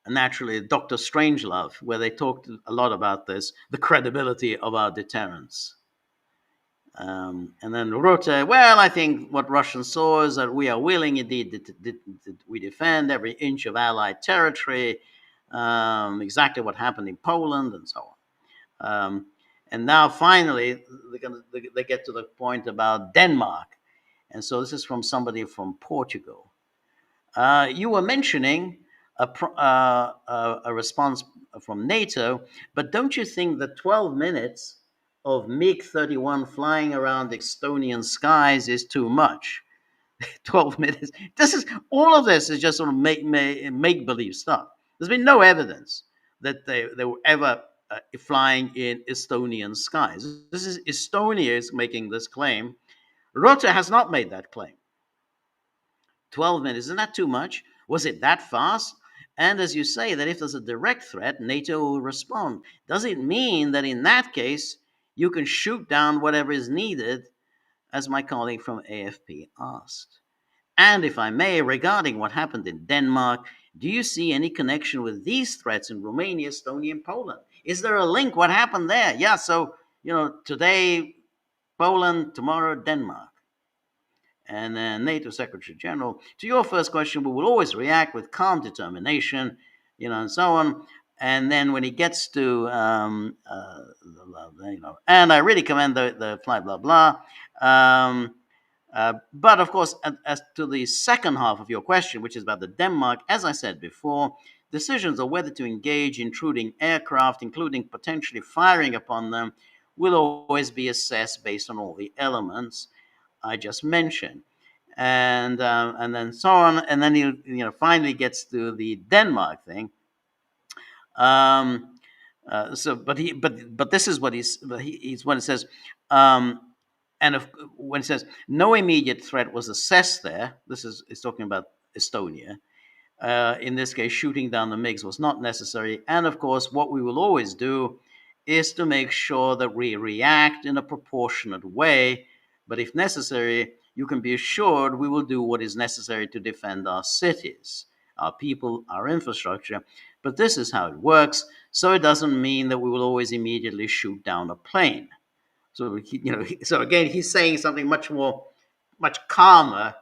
naturally, Dr. Strangelove, where they talked a lot about this, the credibility of our deterrence. And then Rutte, well, I think what Russians saw is that we are willing, indeed, we defend every inch of Allied territory, exactly what happened in Poland and so on. And now finally, they get to the point about Denmark. And so this is from somebody from Portugal. You were mentioning a response from NATO, but don't you think that 12 minutes of MiG 31 flying around Estonian skies is too much? 12 minutes. This is all of this is just sort of make believe stuff. There's been no evidence that they were ever flying in Estonian skies. This is Estonia is making this claim. Rutte has not made that claim. 12 minutes, isn't that too much? Was it that fast? And as you say, that if there's a direct threat, NATO will respond. Does it mean that in that case, you can shoot down whatever is needed, as my colleague from AFP asked? And if I may, regarding what happened in Denmark, do you see any connection with these threats in Romania, Estonia, and Poland? Is there a link? What happened there? Yeah, so, today, Poland, tomorrow, Denmark. And then NATO Secretary General, to your first question, we will always react with calm determination, and so on. And then when he gets to, and I really commend the fly, blah, blah. But of course, as to the second half of your question, which is about the Denmark, as I said before, decisions on whether to engage intruding aircraft, including potentially firing upon them, will always be assessed based on all the elements I just mentioned, and then so on, and then he finally gets to the Denmark thing. But this is what he's when it says, when it says no immediate threat was assessed there. This is talking about Estonia. In this case, shooting down the MiGs was not necessary, and of course, what we will always do is to make sure that we react in a proportionate way. But if necessary, you can be assured we will do what is necessary to defend our cities, our people, our infrastructure. But this is how it works. So it doesn't mean that we will always immediately shoot down a plane. So, so again, he's saying something much calmer,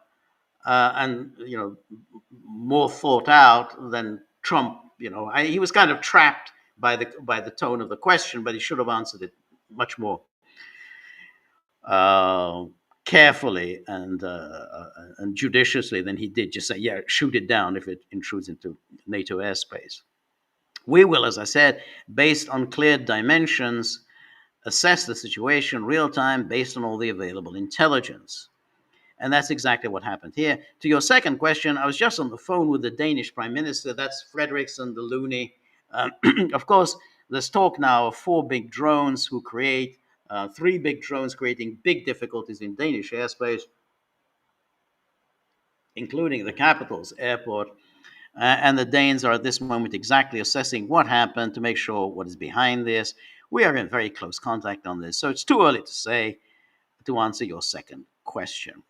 and more thought out than Trump. He was kind of trapped by the tone of the question, but he should have answered it much more carefully and judiciously than he did. Just say, yeah, shoot it down if it intrudes into NATO airspace. We will, as I said, based on clear dimensions, assess the situation real time based on all the available intelligence. And that's exactly what happened here. To your second question, I was just on the phone with the Danish Prime Minister. That's Frederiksen, the loony. Of course, there's talk now of 4 big drones who create 3 big drones creating big difficulties in Danish airspace, including the capital's airport. And the Danes are at this moment exactly assessing what happened to make sure what is behind this. We are in very close contact on this, so it's too early to answer your second question.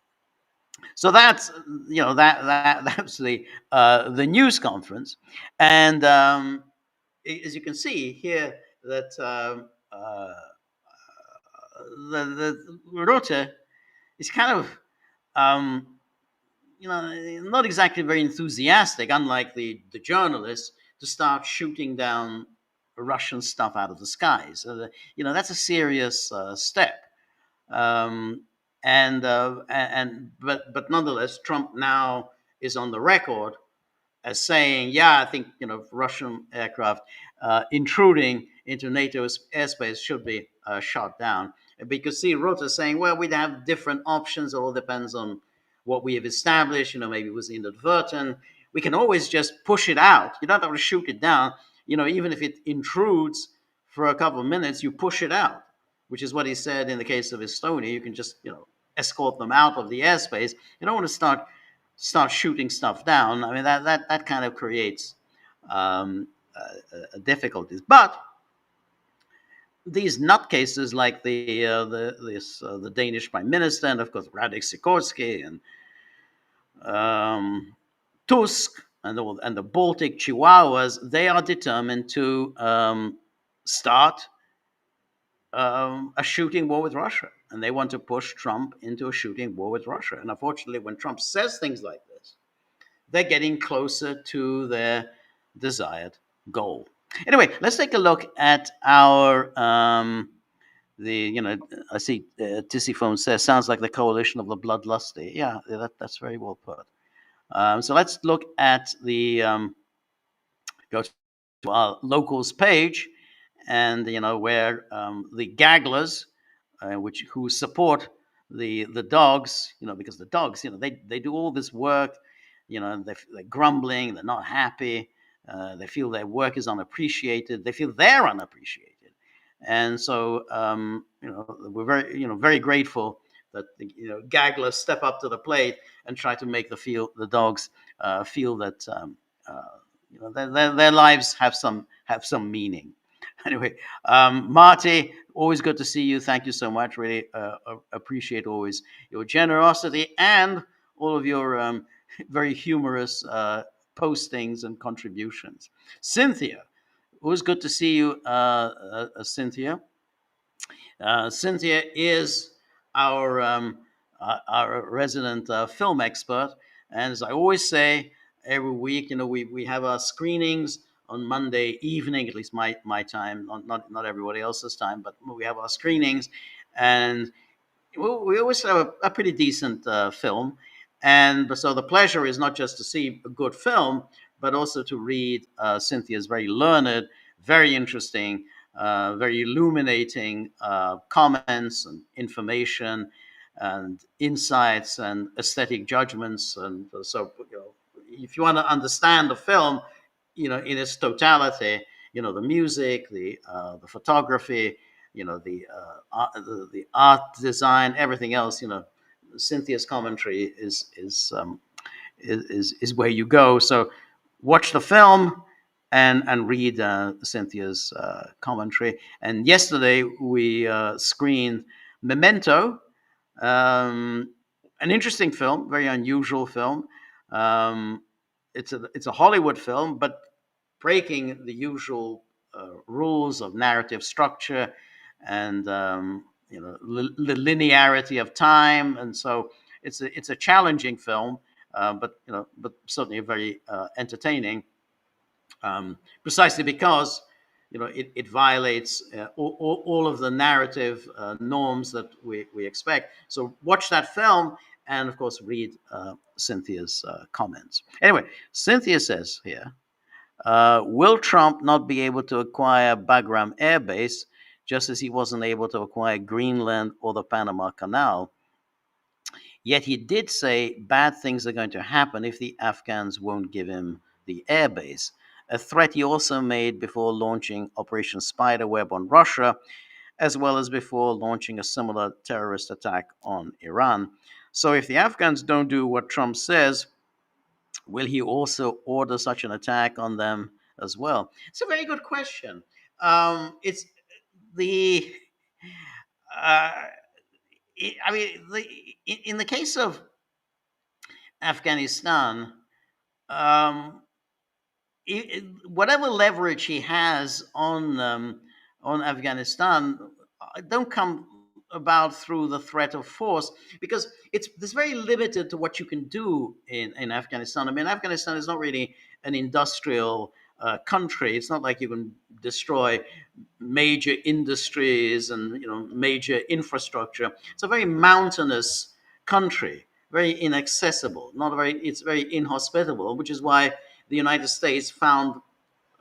So that's that's the news conference, and as you can see here that the Rutte is kind of not exactly very enthusiastic, unlike the journalists, to start shooting down Russian stuff out of the skies. That's a serious step. But nonetheless, Trump now is on the record as saying, yeah, I think Russian aircraft intruding into NATO's airspace should be shot down. Because see, Rutte saying, well, we'd have different options. It all depends on what we have established. Maybe it was inadvertent. We can always just push it out. You don't have to shoot it down. Even if it intrudes for a couple of minutes, you push it out, which is what he said in the case of Estonia. You can just, escort them out of the airspace. You don't want to start shooting stuff down. I mean, that kind of creates difficulties. But these nutcases like the Danish Prime Minister and of course Radek Sikorski and Tusk and the Baltic Chihuahuas, they are determined to start a shooting war with Russia, and they want to push Trump into a shooting war with Russia. And unfortunately, when Trump says things like this, they're getting closer to their desired goal. Anyway, let's take a look at our I see Tisiphone says sounds like the coalition of the bloodlusty. Yeah, that's very well put. So let's look at go to our locals page, and where the Gagglers, which who support the dogs, because the dogs, they do all this work, they're grumbling, they're not happy, they feel their work is unappreciated, they feel they're unappreciated, and so we're very grateful that the Gagglers step up to the plate and try to make the dogs feel that uh, their lives have some meaning. Anyway, Marty, always good to see you. Thank you so much. Really appreciate always your generosity and all of your very humorous postings and contributions. Cynthia, always good to see you, Cynthia. Cynthia is our resident film expert, and as I always say, every week, we have our screenings on Monday evening, at least my time, not everybody else's time, but we have our screenings, and we always have a pretty decent film. And so the pleasure is not just to see a good film, but also to read Cynthia's very learned, very interesting, very illuminating comments and information and insights and aesthetic judgments. And so, if you want to understand the film, in its totality, the music, the photography, the art design, everything else. Cynthia's commentary is where you go. So watch the film and read Cynthia's commentary. And yesterday we screened Memento, an interesting film, very unusual film. Um, it's a Hollywood film, but breaking the usual rules of narrative structure and the linearity of time, and so it's a challenging film, but certainly very entertaining, precisely because it violates all of the narrative norms that we expect. So watch that film, and of course read Cynthia's comments. Anyway, Cynthia says here, will Trump not be able to acquire Bagram Air Base, just as he wasn't able to acquire Greenland or the Panama Canal? Yet he did say bad things are going to happen if the Afghans won't give him the airbase, a threat he also made before launching Operation Spiderweb on Russia, as well as before launching a similar terrorist attack on Iran. So if the Afghans don't do what Trump says, will he also order such an attack on them as well? It's a very good question. It's the uh, I mean, in the case of Afghanistan, um, whatever leverage he has on Afghanistan don't come about through the threat of force, because it's very limited to what you can do in Afghanistan. I mean, Afghanistan is not really an industrial country. It's not like you can destroy major industries and major infrastructure. It's a very mountainous country, very inaccessible, not very. It's very inhospitable, which is why the United States found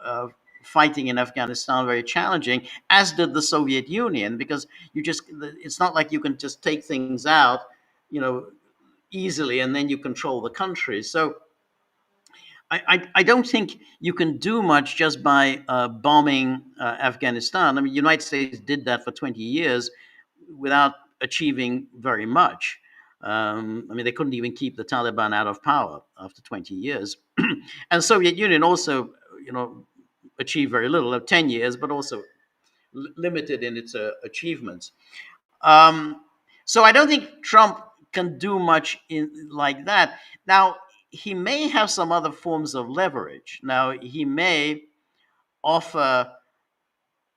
uh, fighting in Afghanistan very challenging, as did the Soviet Union, because it's not like you can just take things out, you know, easily and then you control the country. So I don't think you can do much just by bombing Afghanistan. I mean, the United States did that for 20 years without achieving very much. I mean, they couldn't even keep the Taliban out of power after 20 years. And Soviet Union also, achieved very little of 10 years, but also limited in its achievements. Um, so I don't think Trump can do much in like that. Now, he may have some other forms of leverage. Now, he may offer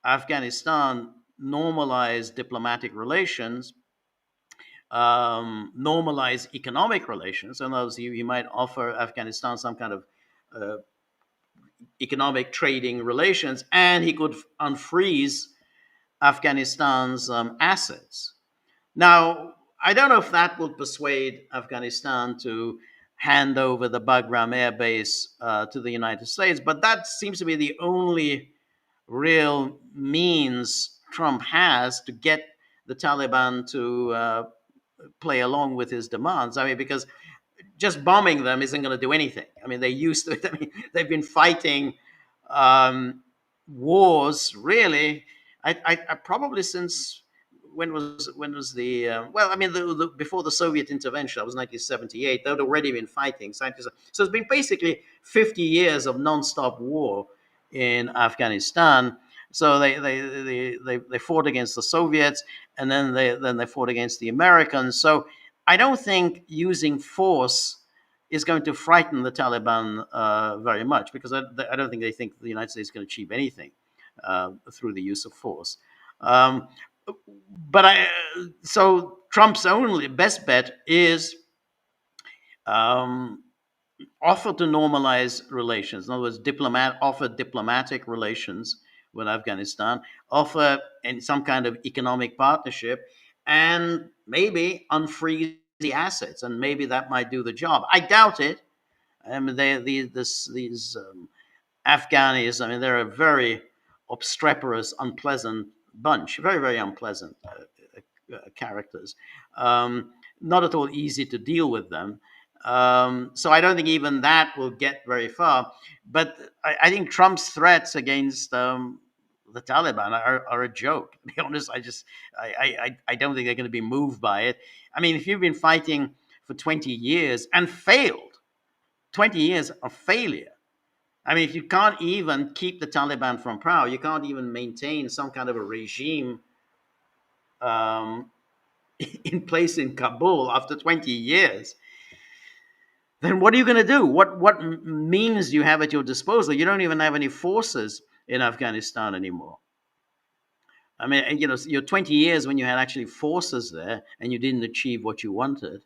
Afghanistan normalized diplomatic relations, normalize economic relations. In other words, he might offer Afghanistan some kind of uh, economic trading relations, and he could unfreeze Afghanistan's assets. Now, I don't know if that would persuade Afghanistan to hand over the Bagram air base to the United States. But that seems to be the only real means Trump has to get the Taliban to play along with his demands. I mean, because just bombing them isn't going to do anything. I mean, they used to it. I mean, they've been fighting um, wars really. I probably since when was the well? I mean, before the Soviet intervention, that was 1978. They'd already been fighting. So it's been basically 50 years of nonstop war in Afghanistan. So they fought against the Soviets, and then they fought against the Americans. So I don't think using force is going to frighten the Taliban very much, because I don't think they think the United States can achieve anything through the use of force. Um, but so Trump's only best bet is um, offer to normalize relations. In other words, offer diplomatic relations with Afghanistan, offer in some kind of economic partnership, and maybe unfreeze the assets, and maybe that might do the job. I doubt it. I mean, these Afghanis, I mean, they're a very obstreperous, unpleasant bunch, very, very unpleasant characters. Um, Not at all easy to deal with them. So I don't think even that will get very far. But I think Trump's threats against the Taliban are a joke. To be honest, I don't think they're going to be moved by it. I mean, if you've been fighting for 20 years and failed, 20 years of failure. I mean, if you can't even keep the Taliban from power, you can't even maintain some kind of a regime um, in place in Kabul after 20 years, then what are you going to do? What means do you have at your disposal? You don't even have any forces in Afghanistan anymore. I mean, your 20 years when you had actually forces there and you didn't achieve what you wanted.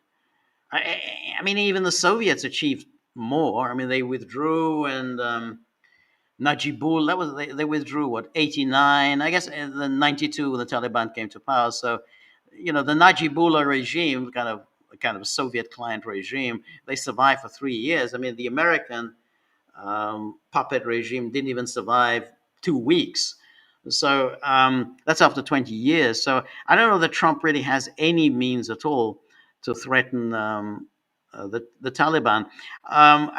I mean, even the Soviets achieved more. I mean, they withdrew, and Najibullah, they withdrew what, 89, I guess, in the 92 when the Taliban came to power. So, the Najibullah regime, kind of Soviet client regime, they survived for 3 years. I mean, the American puppet regime didn't even survive 2 weeks. So that's after 20 years. So I don't know that Trump really has any means at all to threaten the Taliban.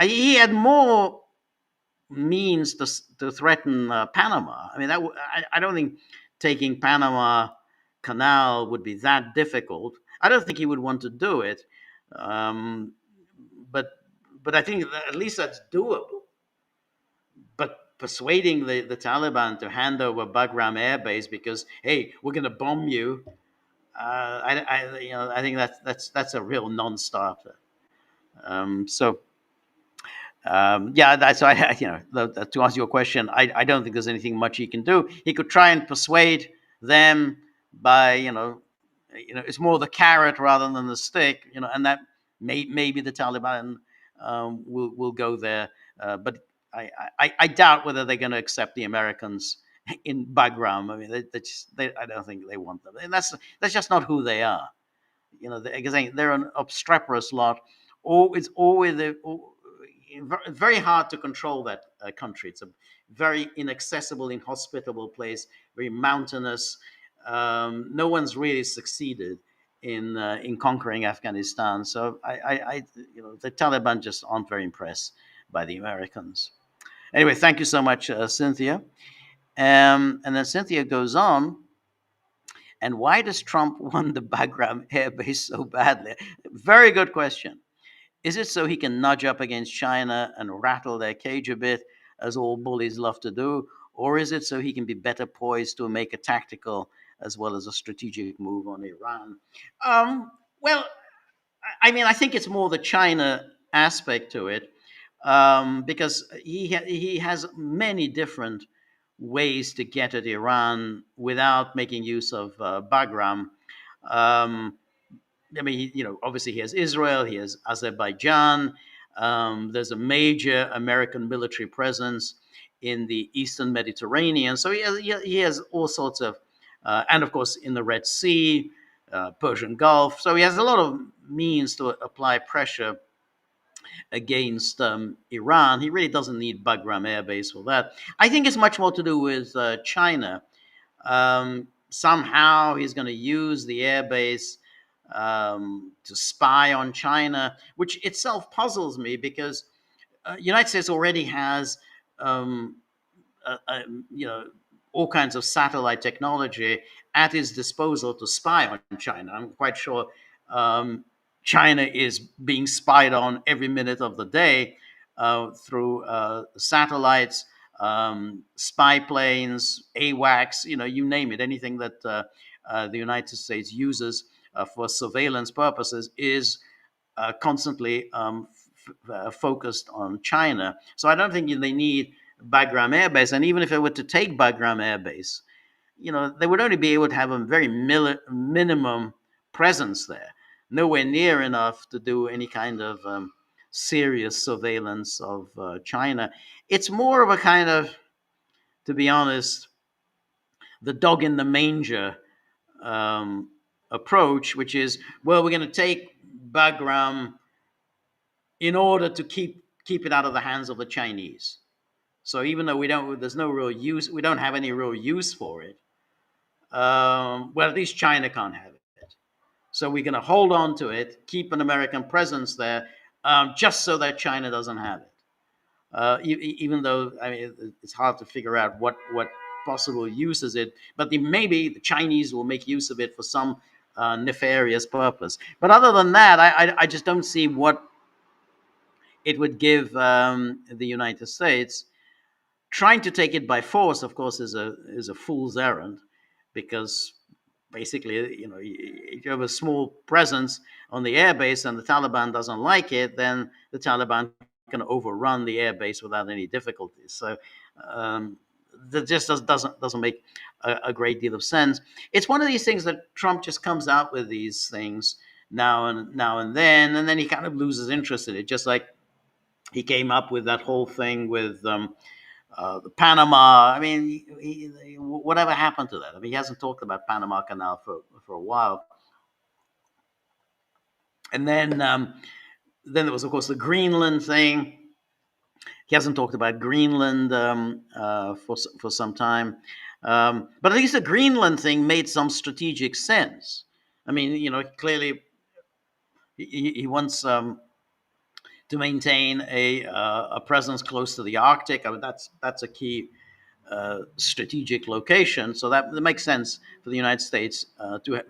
He had more means to threaten Panama. I mean, I don't think taking Panama Canal would be that difficult. I don't think he would want to do it, um, but I think that at least that's doable. But persuading the Taliban to hand over Bagram Air Base because, hey, we're going to bomb you, I think that's a real non-starter. So yeah, that's so to answer your question, I don't think there's anything much he can do. He could try and persuade them by it's more the carrot rather than the stick, and that maybe the Taliban will go there, but I doubt whether they're going to accept the Americans in Bagram. I mean, I don't think they want them, and that's just not who they are. Because they're an obstreperous lot. It's always very hard to control that country. It's a very inaccessible, inhospitable place, very mountainous. No one's really succeeded in conquering Afghanistan. So the Taliban just aren't very impressed by the Americans. Anyway, thank you so much, Cynthia. And then Cynthia goes on. And why does Trump want the Bagram air base so badly? Very good question. Is it so he can nudge up against China and rattle their cage a bit, as all bullies love to do? Or is it so he can be better poised to make a tactical as well as a strategic move on Iran? Well, I mean, I think it's more the China aspect to it, because he has many different ways to get at Iran without making use of Bagram. Um, I mean, obviously he has Israel, he has Azerbaijan. There's a major American military presence in the Eastern Mediterranean. So he has all sorts of, and of course in the Red Sea, Persian Gulf. So he has a lot of means to apply pressure against Iran. He really doesn't need Bagram Air Base for that. I think it's much more to do with China. Somehow he's going to use the air base to spy on China, which itself puzzles me because United States already has um, you know, all kinds of satellite technology at its disposal to spy on China. I'm quite sure um, China is being spied on every minute of the day through satellites, spy planes, AWACS, you name it. Anything that the United States uses for surveillance purposes is constantly focused on China. So I don't think they need Bagram Air Base. And even if they were to take Bagram Air Base, they would only be able to have a very minimum presence there, nowhere near enough to do any kind of serious surveillance of China. It's more of a kind of, to be honest, the dog in the manger um, approach, which is, well, we're going to take Bagram in order to keep it out of the hands of the Chinese. So even though there's no real use, we don't have any real use for it. Well, at least China can't have it. So we're going to hold on to it, keep an American presence there, just so that China doesn't have it. Even though it's hard to figure out what possible use is it, but maybe the Chinese will make use of it for some nefarious purpose. But other than that, I just don't see what it would give the United States. Trying to take it by force, of course, is a fool's errand, because basically, if you have a small presence on the airbase and the Taliban doesn't like it, then the Taliban can overrun the airbase without any difficulties. So that just doesn't make a great deal of sense. It's one of these things that Trump just comes out with these things now and then he kind of loses interest in it. Just like he came up with that whole thing with the Panama. I mean, whatever happened to that? I mean, he hasn't talked about Panama Canal for a while. And then there was, of course, the Greenland thing. He hasn't talked about Greenland for some time. But at least the Greenland thing made some strategic sense. I mean, clearly he wants to maintain a presence close to the Arctic. I mean, that's a key strategic location. So that makes sense for the United States to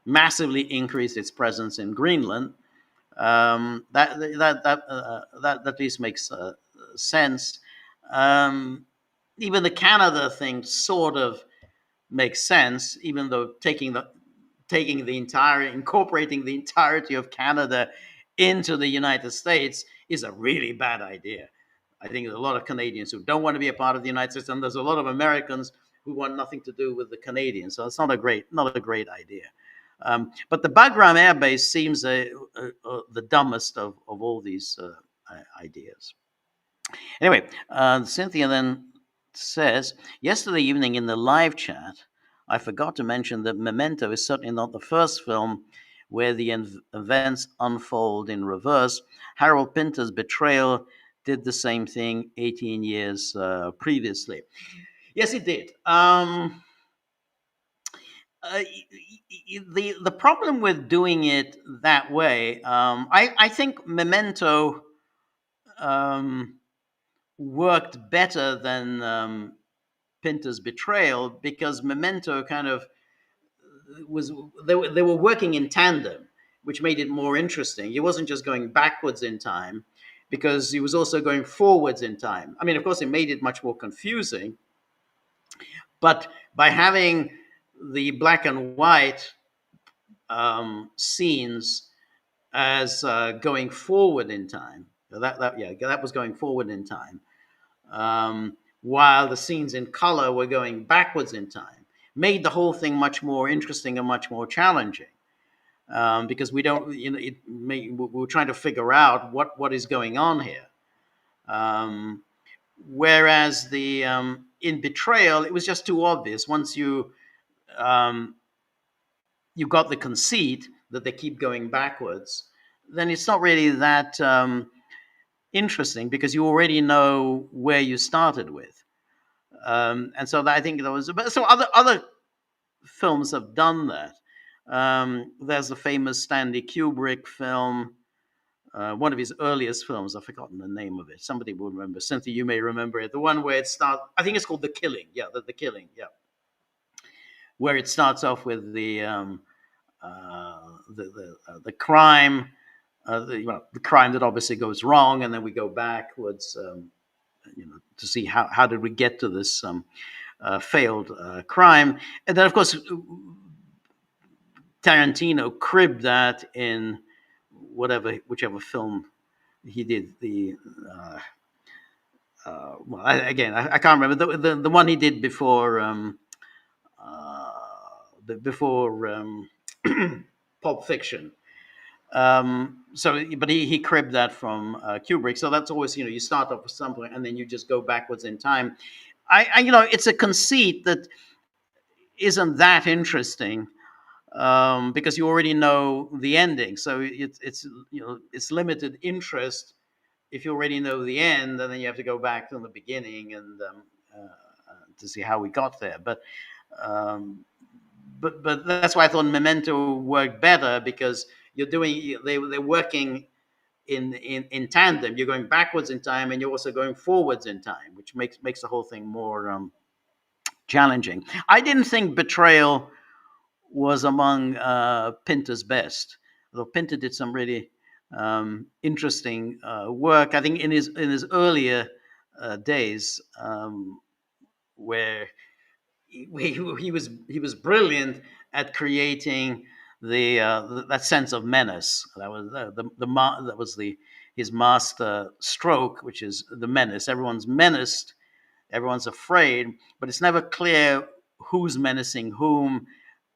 massively increase its presence in Greenland. That at least makes sense. Even the Canada thing sort of makes sense, even though incorporating the entirety of Canada into the United States is a really bad idea. I think there's a lot of Canadians who don't want to be a part of the United States, and there's a lot of Americans who want nothing to do with the Canadians. So it's not a great idea. But the Bagram Air Base seems the dumbest of all these ideas. Anyway, Cynthia then says, yesterday evening in the live chat, I forgot to mention that Memento is certainly not the first film where the events unfold in reverse. Harold Pinter's Betrayal did the same thing 18 years previously. Yes, it did. The problem with doing it that way, I think Memento worked better than Pinter's Betrayal, because Memento kind of they were working in tandem, which made it more interesting. He wasn't just going backwards in time, because he was also going forwards in time. I mean, of course, it made it much more confusing, but by having the black and white scenes as going forward in time, that was going forward in time, while the scenes in color were going backwards in time, made the whole thing much more interesting and much more challenging. Because we don't, we're trying to figure out what is going on here. Whereas the in Betrayal, it was just too obvious. Once you got the conceit that they keep going backwards, then it's not really that interesting because you already know where you started with. And so I think there was, so other films have done that. There's the famous Stanley Kubrick film, one of his earliest films. I've forgotten the name of it. Somebody will remember. Cynthia, you may remember it. The one where it starts. I think it's called The Killing. Yeah, the Killing. Yeah, where it starts off with the crime, the crime that obviously goes wrong, and then we go backwards, to see how did we get to this failed crime, and then of course Tarantino cribbed that in whichever film he did. I can't remember the one he did before before Pulp Fiction. But he cribbed that from Kubrick. So that's always, you start off with something and then you just go backwards in time. It's a conceit that isn't that interesting, because you already know the ending. So it's limited interest if you already know the end, and then you have to go back to the beginning and to see how we got there. Um, but that's why I thought Memento worked better, because they're working in tandem. You're going backwards in time and you're also going forwards in time, which makes the whole thing more challenging. I didn't think Betrayal was among Pinter's best, although Pinter did some really interesting work. I think in his earlier days, where he was brilliant at creating that sense of menace. That was his master stroke, which is the menace. Everyone's menaced, everyone's afraid, but it's never clear who's menacing whom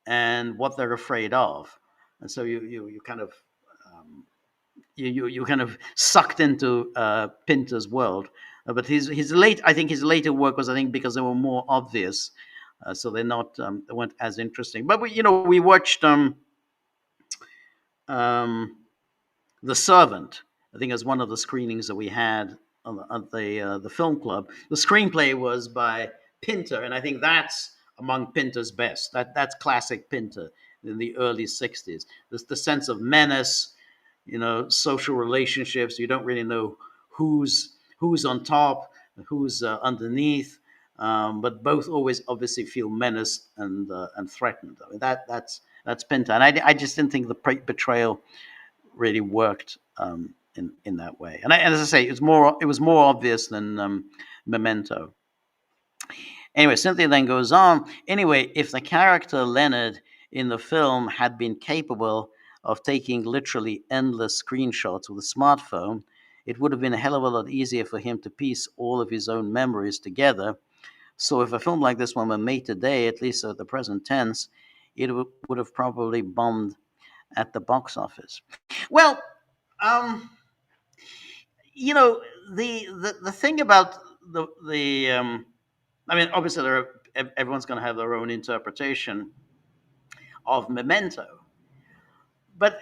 and what they're afraid of. And so you kind of you kind of sucked into Pinter's world. But I think his later work was, I think, because they were more obvious, so they weren't as interesting. But we watched The Servant. I think it was one of the screenings that we had at the film club. The screenplay was by Pinter, and I think that's among Pinter's best. That's classic Pinter in the early '60s. There's the sense of menace, social relationships. You don't really know who's on top, who's underneath, but both always obviously feel menaced and threatened. I mean, that's Pinter, and I just didn't think the Betrayal really worked in that way. And as I say, it was more obvious than Memento. Anyway, Cynthia then goes on. Anyway, if the character Leonard in the film had been capable of taking literally endless screenshots with a smartphone, it would have been a hell of a lot easier for him to piece all of his own memories together. So if a film like this one were made today, at least at the present tense, it would have probably bombed at the box office. Well, the thing about the I mean, obviously everyone's going to have their own interpretation of Memento, but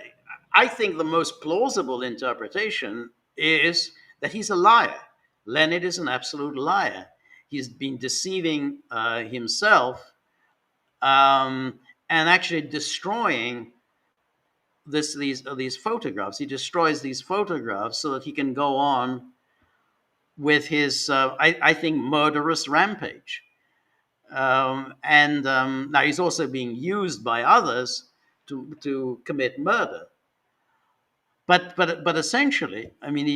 I think the most plausible interpretation is that he's a liar. Leonard is an absolute liar. He's been deceiving himself, and actually destroying these photographs. He destroys these photographs so that he can go on with his, I think, murderous rampage. Now he's also being used by others to commit murder. But essentially, I mean,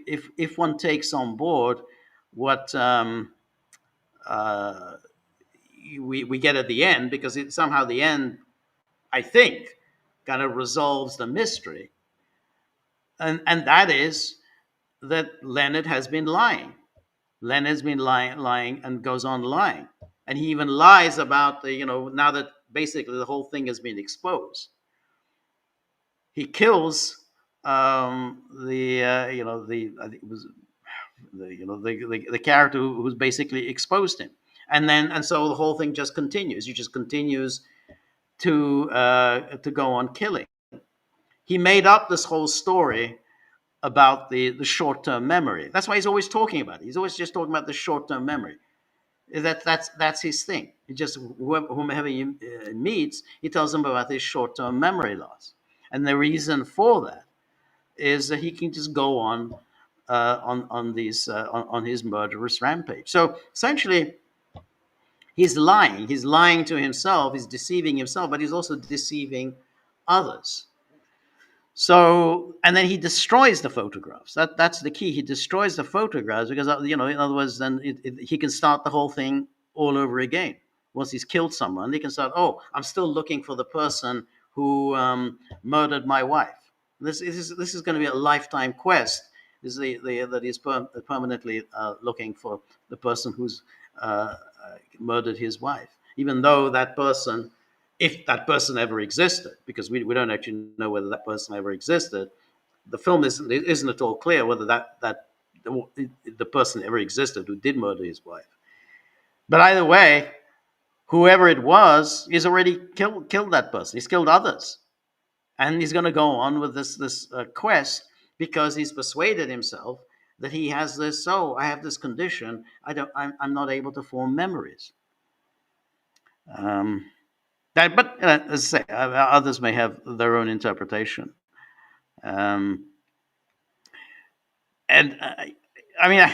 if one takes on board what we get at the end, because somehow the end, I think, kind of resolves the mystery, and that is that Leonard has been lying. Leonard's been lying, and goes on lying, and he even lies about now that basically the whole thing has been exposed. He kills I think it was the character who's basically exposed him, and so the whole thing just continues. He just continues to go on killing. He made up this whole story about the short-term memory. That's why he's always talking about it. He's always just talking about the short-term memory. That's his thing. He just whomever he meets, he tells them about his short-term memory loss, and the reason for that is that he can just go on his murderous rampage. So essentially, he's lying. He's lying to himself. He's deceiving himself, but he's also deceiving others. So, and then he destroys the photographs. That's the key. He destroys the photographs because, in other words, then he can start the whole thing all over again. Once he's killed someone, he can start. Oh, I'm still looking for the person who murdered my wife. This is going to be a lifetime quest. Is that he's permanently looking for the person who's murdered his wife, even though that person, if that person ever existed, because we don't actually know whether that person ever existed. The film isn't at all clear whether the person ever existed who did murder his wife. But either way, whoever it was, he's already killed that person. He's killed others, and he's going to go on with this quest because he's persuaded himself that he has this. Oh, I have this condition. I'm not able to form memories. But as I say, others may have their own interpretation. And I mean,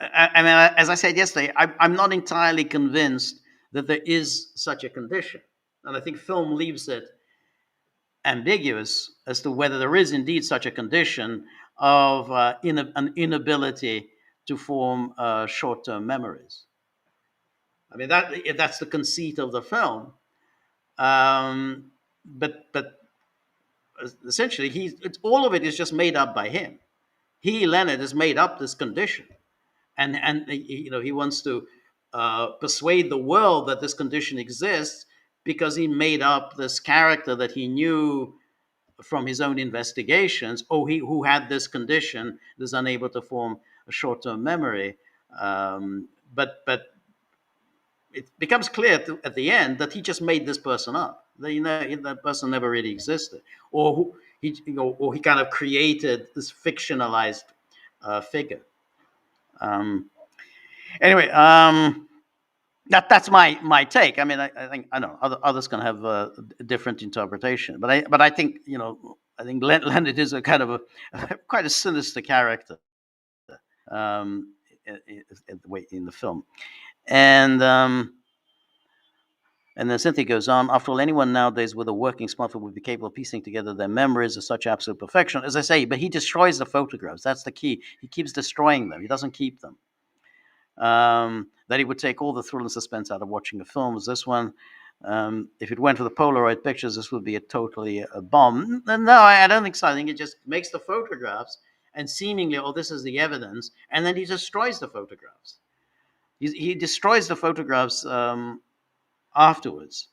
as I said yesterday, I'm not entirely convinced that there is such a condition, and I think film leaves it ambiguous as to whether there is indeed such a condition of an inability to form short-term memories. I mean, that's the conceit of the film. But essentially, all of it is just made up by him. Leonard, has made up this condition, and he wants to persuade the world that this condition exists because he made up this character that he knew from his own investigations. Who had this condition, is unable to form a short-term memory, but it becomes clear at the end that he just made this person up. That person never really existed, or he kind of created this fictionalized figure. Anyway, that's my take. I mean, I think I know others can have a different interpretation, but I think I think Leonard is a kind of quite a sinister character in the film. And then Cynthia goes on, after all, anyone nowadays with a working smartphone would be capable of piecing together their memories of such absolute perfection. As I say, but he destroys the photographs. That's the key. He keeps destroying them. He doesn't keep them. That he would take all the thrill and suspense out of watching a film as this one. If it went for the Polaroid pictures, this would be a bomb. No, I don't think so. I think it just makes the photographs and seemingly, this is the evidence, and then he destroys the photographs. He destroys the photographs afterwards.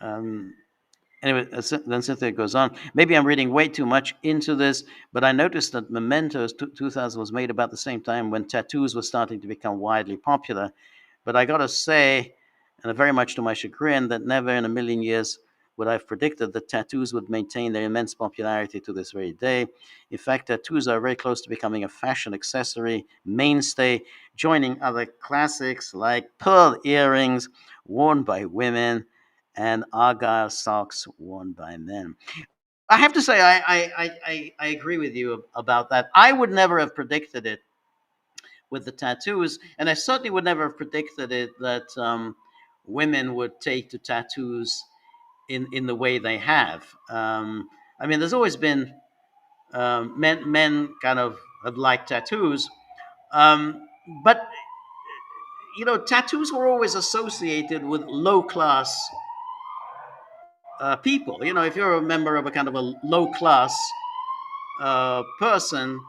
Anyway, then Cynthia goes on. Maybe I'm reading way too much into this, but I noticed that Mementos 2000 was made about the same time when tattoos were starting to become widely popular. But I got to say, and very much to my chagrin, that never in a million years would I have predicted that tattoos would maintain their immense popularity to this very day. In fact, tattoos are very close to becoming a fashion accessory mainstay, joining other classics like pearl earrings worn by women and argyle socks worn by men. I have to say, I agree with you about that. I would never have predicted it with the tattoos, and I certainly would never have predicted it that women would take to tattoos in the way they have. I mean, there's always been men kind of have liked tattoos, but tattoos were always associated with low class people. If you're a member of a kind of a low class person,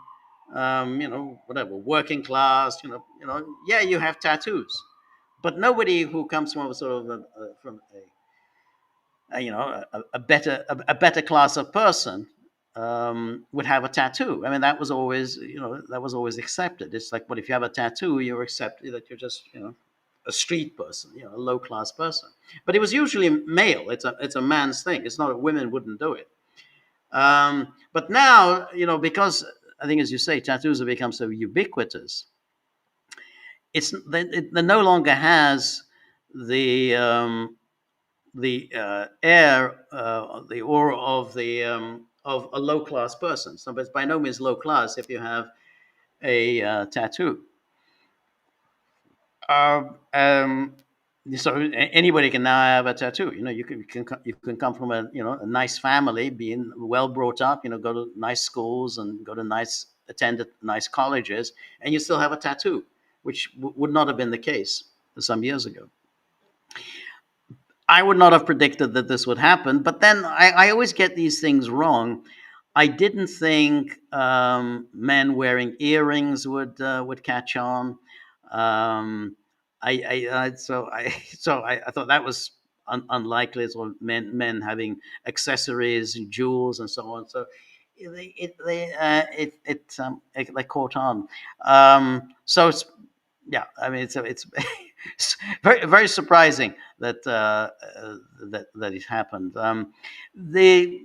whatever, working class, yeah, you have tattoos, but nobody who comes from a sort of a better class of person would have a tattoo. I mean, that was always accepted. It's like, but if you have a tattoo, you're accepted that you're just a street person, a low class person. But it was usually male. It's a man's thing. It's not, women wouldn't do it. But now, because I think, as you say, tattoos have become so ubiquitous, it no longer has the air, the aura of a low class person. So, but it's by no means low class if you have a tattoo. Uh, um, so anybody can now have a tattoo. You can come from a nice family, being well brought up. Go to nice schools and go to attend nice colleges, and you still have a tattoo, which would not have been the case some years ago. I would not have predicted that this would happen, but then I always get these things wrong. I didn't think men wearing earrings would catch on. Um, I thought that was unlikely. As well, men having accessories, and jewels, and so on. So they caught on. So it's yeah. I mean, it's it's very very surprising that it happened. The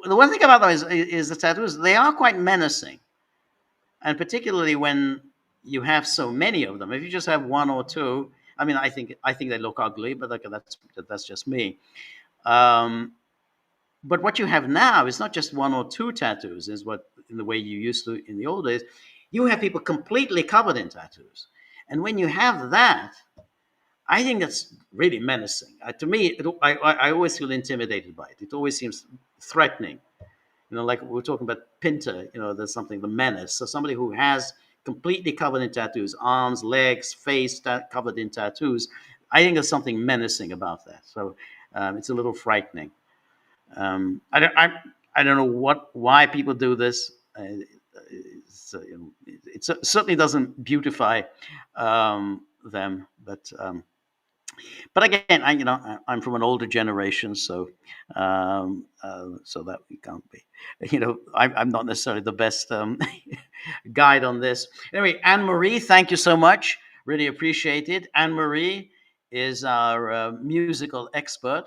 the one thing about them is the tattoos. They are quite menacing, and particularly when you have so many of them. If you just have one or two, I mean, I think they look ugly, but that's just me. Um, but what you have now is not just one or two tattoos, is what in the way you used to in the old days. You have people completely covered in tattoos, and when you have that, I think that's really menacing. To me, I always feel intimidated by it. It always seems threatening. Like we are talking about Pinter, there's something, the menace. So somebody who has completely covered in tattoos, arms, legs, face covered in tattoos, I think there's something menacing about that. So it's a little frightening. I don't know why people do this. It certainly doesn't beautify them, but again, I'm from an older generation, so that we can't be. I'm not necessarily the best guide on this. Anyway, Anne Marie, thank you so much. Really appreciate it. Anne Marie is our musical expert.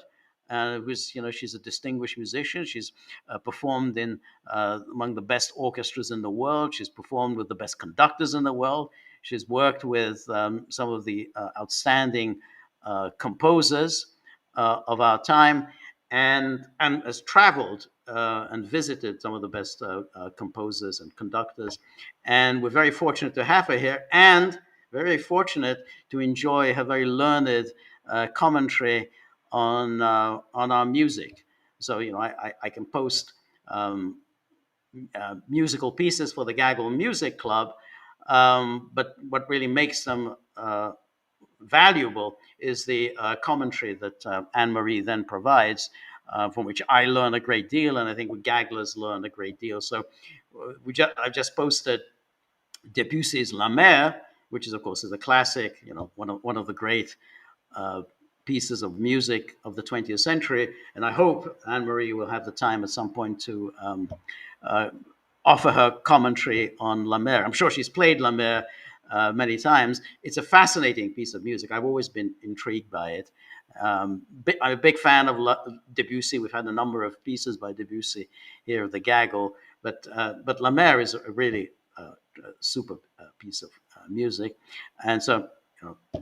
She's a distinguished musician. She's performed in among the best orchestras in the world. She's performed with the best conductors in the world. She's worked with some of the outstanding composers of our time, and has traveled and visited some of the best composers and conductors. And we're very fortunate to have her here, and very fortunate to enjoy her very learned commentary on our music. So I can post musical pieces for the Gaggle Music Club, but what really makes them valuable is the commentary that Anne Marie then provides, from which I learn a great deal, and I think we Gagglers learn a great deal. So I've just posted Debussy's La Mer, which is, of course, is a classic, one of the great pieces of music of the 20th century. And I hope Anne Marie will have the time at some point to offer her commentary on La Mer. I'm sure she's played La Mer many times. It's a fascinating piece of music. I've always been intrigued by it. I'm a big fan of Debussy. We've had a number of pieces by Debussy here at the Gaggle, but La Mer is a really super piece of music, and so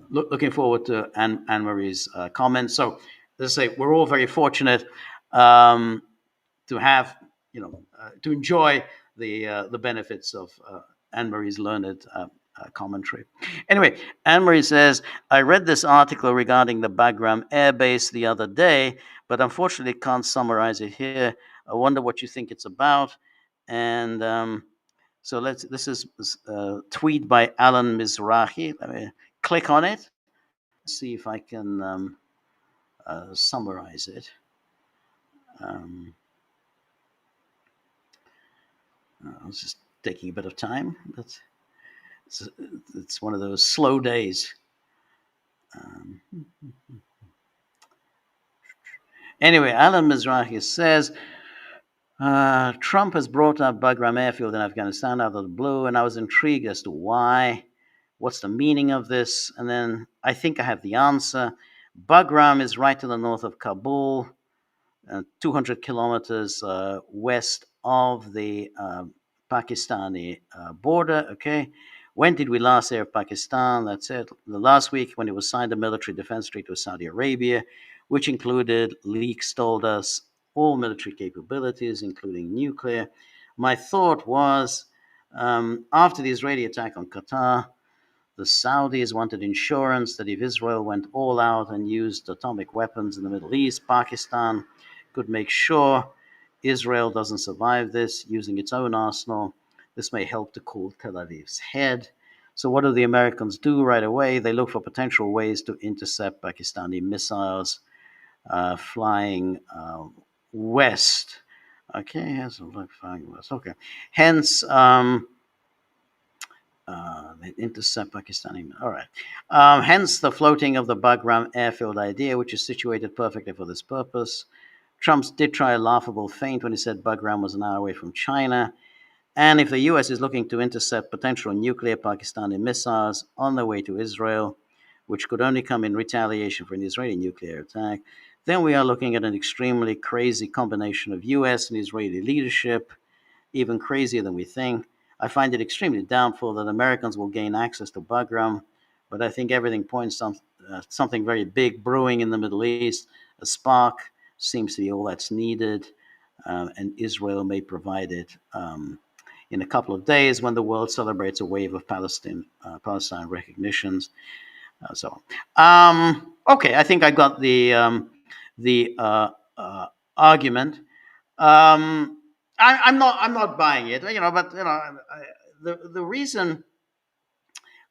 looking forward to Anne Marie's comments. So, as I say, we're all very fortunate to have to enjoy the benefits of Anne Marie's learned commentary. Anyway, Anne Marie says, I read this article regarding the Bagram Air Base the other day, but unfortunately can't summarize it here. I wonder what you think it's about. And so this is a tweet by Alan Mizrahi. Let me click on it, see if I can summarize it. It's just taking a bit of time, but it's one of those slow days. Anyway, Alan Mizrahi says, Trump has brought up Bagram airfield in Afghanistan out of the blue, and I was intrigued as to why. What's the meaning of this? And then I think I have the answer. Bagram is right to the north of Kabul. 200 kilometers west of the Pakistani border. Okay. When did we last hear of Pakistan? That's it. The last week when it was signed a military defense treaty with Saudi Arabia, which included, leaks told us, all military capabilities, including nuclear. My thought was, after the Israeli attack on Qatar, the Saudis wanted insurance that if Israel went all out and used atomic weapons in the Middle East, Pakistan could make sure Israel doesn't survive this using its own arsenal. This may help to cool Tel Aviv's head. So, what do the Americans do right away? They look for potential ways to intercept Pakistani missiles flying west. Okay, here's a look flying west. Okay, hence, they intercept Pakistani. All right. Hence the floating of the Bagram airfield idea, which is situated perfectly for this purpose. Trump did try a laughable feint when he said Bagram was an hour away from China. And if the US is looking to intercept potential nuclear Pakistani missiles on their way to Israel, which could only come in retaliation for an Israeli nuclear attack, then we are looking at an extremely crazy combination of US and Israeli leadership, even crazier than we think. I find it extremely doubtful that Americans will gain access to Bagram, but I think everything points to something very big brewing in the Middle East. A spark seems to be all that's needed, and Israel may provide it in a couple of days when the world celebrates a wave of Palestine recognitions. So, okay, I think I got the argument. I'm not buying it, but the reason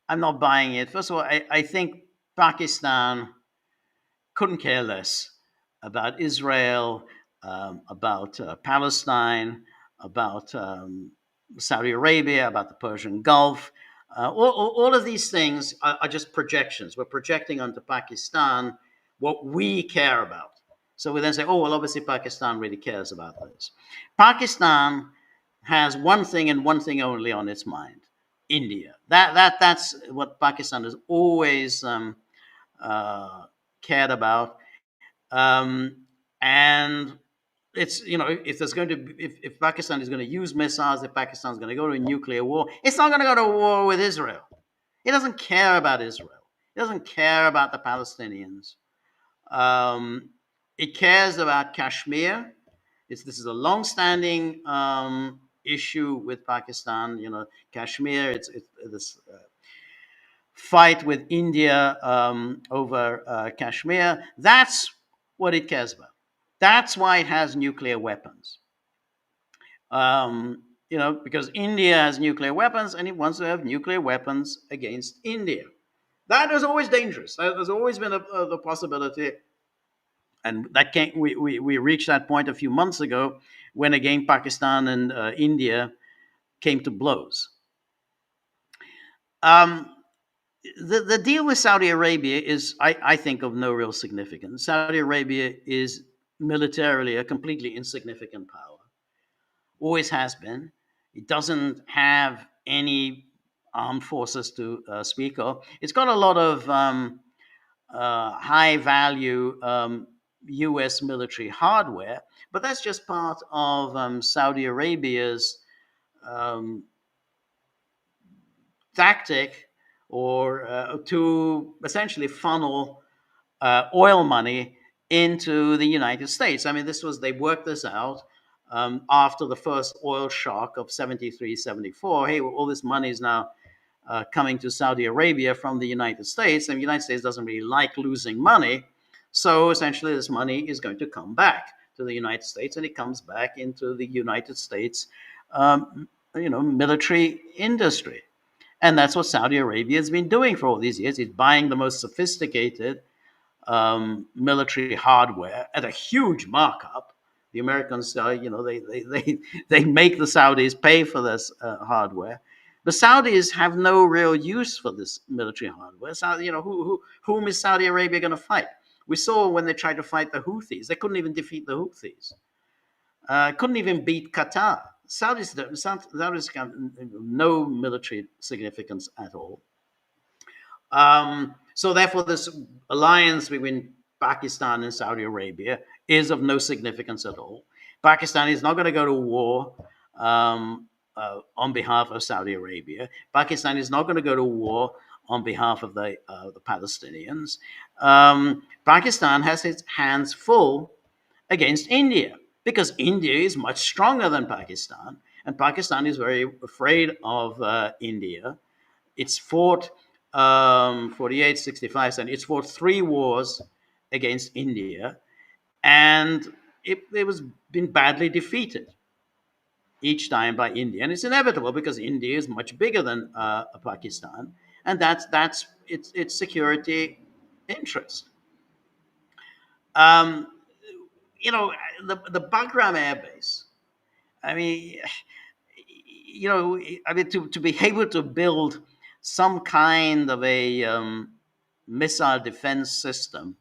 I'm not buying it, first of all, I think Pakistan couldn't care less about Israel, about Palestine, about Saudi Arabia, about the Persian Gulf. All of these things are just projections. We're projecting onto Pakistan what we care about. So we then say, oh, well, obviously Pakistan really cares about this. Pakistan has one thing and one thing only on its mind: India. That's what Pakistan has always cared about. And it's, if there's going to be, if Pakistan is going to use missiles, if Pakistan is going to go to a nuclear war, it's not going to go to war with Israel. It doesn't care about Israel. It doesn't care about the Palestinians. It cares about Kashmir. This is a long-standing issue with Pakistan. Kashmir. It's this fight with India over Kashmir. That's what it cares about. That's why it has nuclear weapons. Because India has nuclear weapons and it wants to have nuclear weapons against India. That is always dangerous. There's always been the possibility. And that we reached that point a few months ago when, again, Pakistan and India came to blows. The deal with Saudi Arabia is, I think, of no real significance. Saudi Arabia is militarily a completely insignificant power. Always has been. It doesn't have any armed forces to speak of. It's got a lot of high value US military hardware, but that's just part of Saudi Arabia's tactic, or to essentially funnel oil money into the United States. I mean, they worked this out after the first oil shock of 73, 74. Hey, well, all this money is now coming to Saudi Arabia from the United States, and the United States doesn't really like losing money. So essentially, this money is going to come back to the United States, and it comes back into the United States, military industry. And that's what Saudi Arabia has been doing for all these years. It's buying the most sophisticated military hardware at a huge markup. The Americans, they make the Saudis pay for this hardware. The Saudis have no real use for this military hardware. So, whom is Saudi Arabia going to fight? We saw when they tried to fight the Houthis, they couldn't even defeat the Houthis. Couldn't even beat Qatar. Saudis have no military significance at all. So therefore, this alliance between Pakistan and Saudi Arabia is of no significance at all. Pakistan is not going to go to war on behalf of Saudi Arabia. Pakistan is not going to go to war on behalf of the Palestinians. Pakistan has its hands full against India because India is much stronger than Pakistan, and Pakistan is very afraid of India. It's fought 48, 65, and it's fought three wars against India, and it was been badly defeated each time by India, and it's inevitable because India is much bigger than Pakistan, and that's its security interest. Um, the Bagram Air Base. I mean, to be able to build some kind of a missile defense system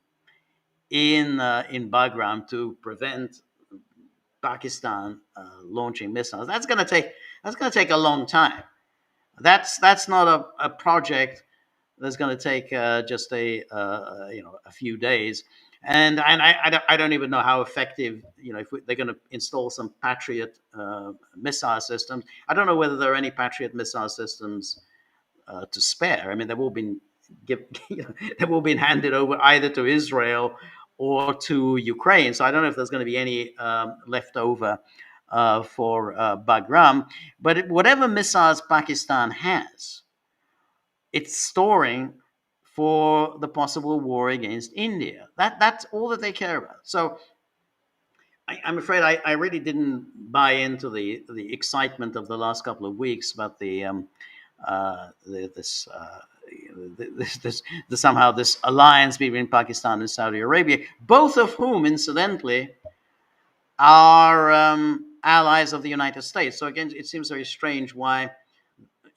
in Bagram to prevent Pakistan launching missiles. That's going to take a long time. That's not a project that's going to take just a few days. And I don't even know how effective, if they're going to install some Patriot missile systems. I don't know whether there are any Patriot missile systems to spare. I mean, they've all been give, they've all been handed over either to Israel or to Ukraine. So I don't know if there's going to be any left over for Bagram. But whatever missiles Pakistan has, it's storing for the possible war against India. That's all that they care about. So I'm afraid I really didn't buy into the excitement of the last couple of weeks about this somehow this alliance between Pakistan and Saudi Arabia, both of whom, incidentally, are allies of the United States. So again, it seems very strange why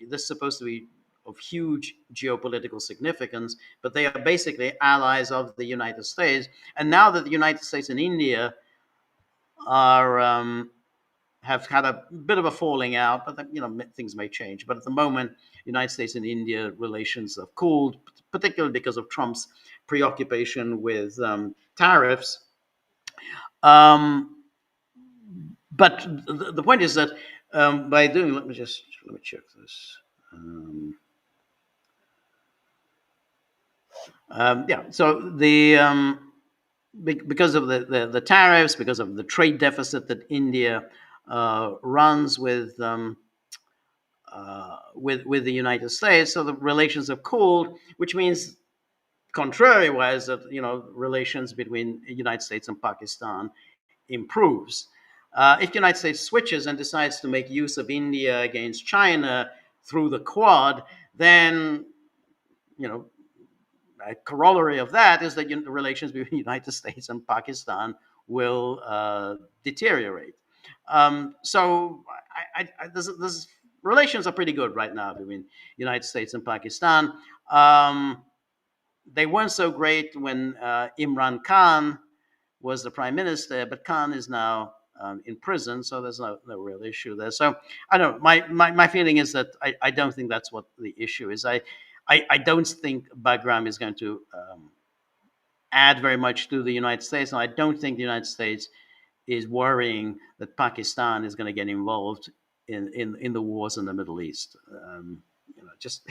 this is supposed to be of huge geopolitical significance, but they are basically allies of the United States. And now that the United States and India are have had a bit of a falling out, but things may change. But at the moment, United States and India relations have cooled, particularly because of Trump's preoccupation with tariffs. But the point is that by doing, let me check this. So because of the tariffs, because of the trade deficit that India runs with the United States, so the relations have cooled, which means, contrary-wise, that relations between the United States and Pakistan improves. If the United States switches and decides to make use of India against China through the Quad, then a corollary of that is that the relations between the United States and Pakistan will deteriorate. So this relations are pretty good right now between the United States and Pakistan. They weren't so great when Imran Khan was the prime minister, but Khan is now in prison, so there's no real issue there. So I don't know. My feeling is that I don't think that's what the issue is. I don't think Bagram is going to add very much to the United States, and I don't think the United States is worrying that Pakistan is going to get involved in the wars in the Middle East. Just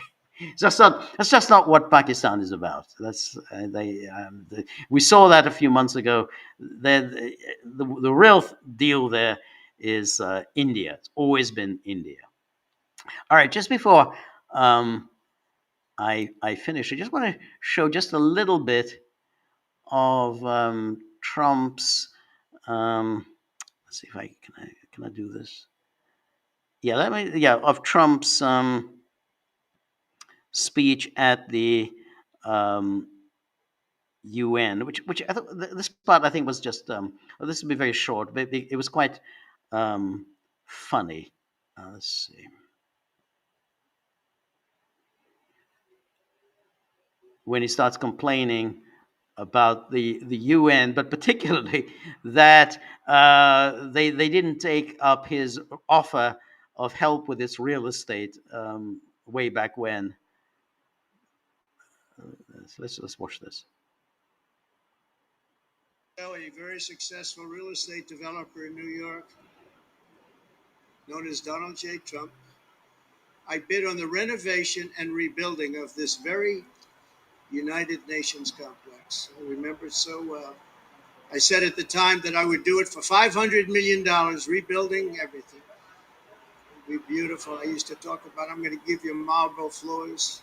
that's just not what Pakistan is about. We saw that a few months ago. The real deal there is India. It's always been India. All right, just before I finish, I just want to show just a little bit of Trump's. Let's see if can I do this. Yeah, of Trump's speech at the UN, which I thought this part I think was just this will be very short, but it was quite funny. Let's see. When he starts complaining about the UN, but particularly that they didn't take up his offer of help with its real estate way back when. Let's watch this. A very successful real estate developer in New York, known as Donald J. Trump. I bid on the renovation and rebuilding of this very United Nations complex. I remember it so well. I said at the time that I would do it for $500 million, rebuilding everything. It'd be beautiful. I used to talk about, I'm going to give you marble floors.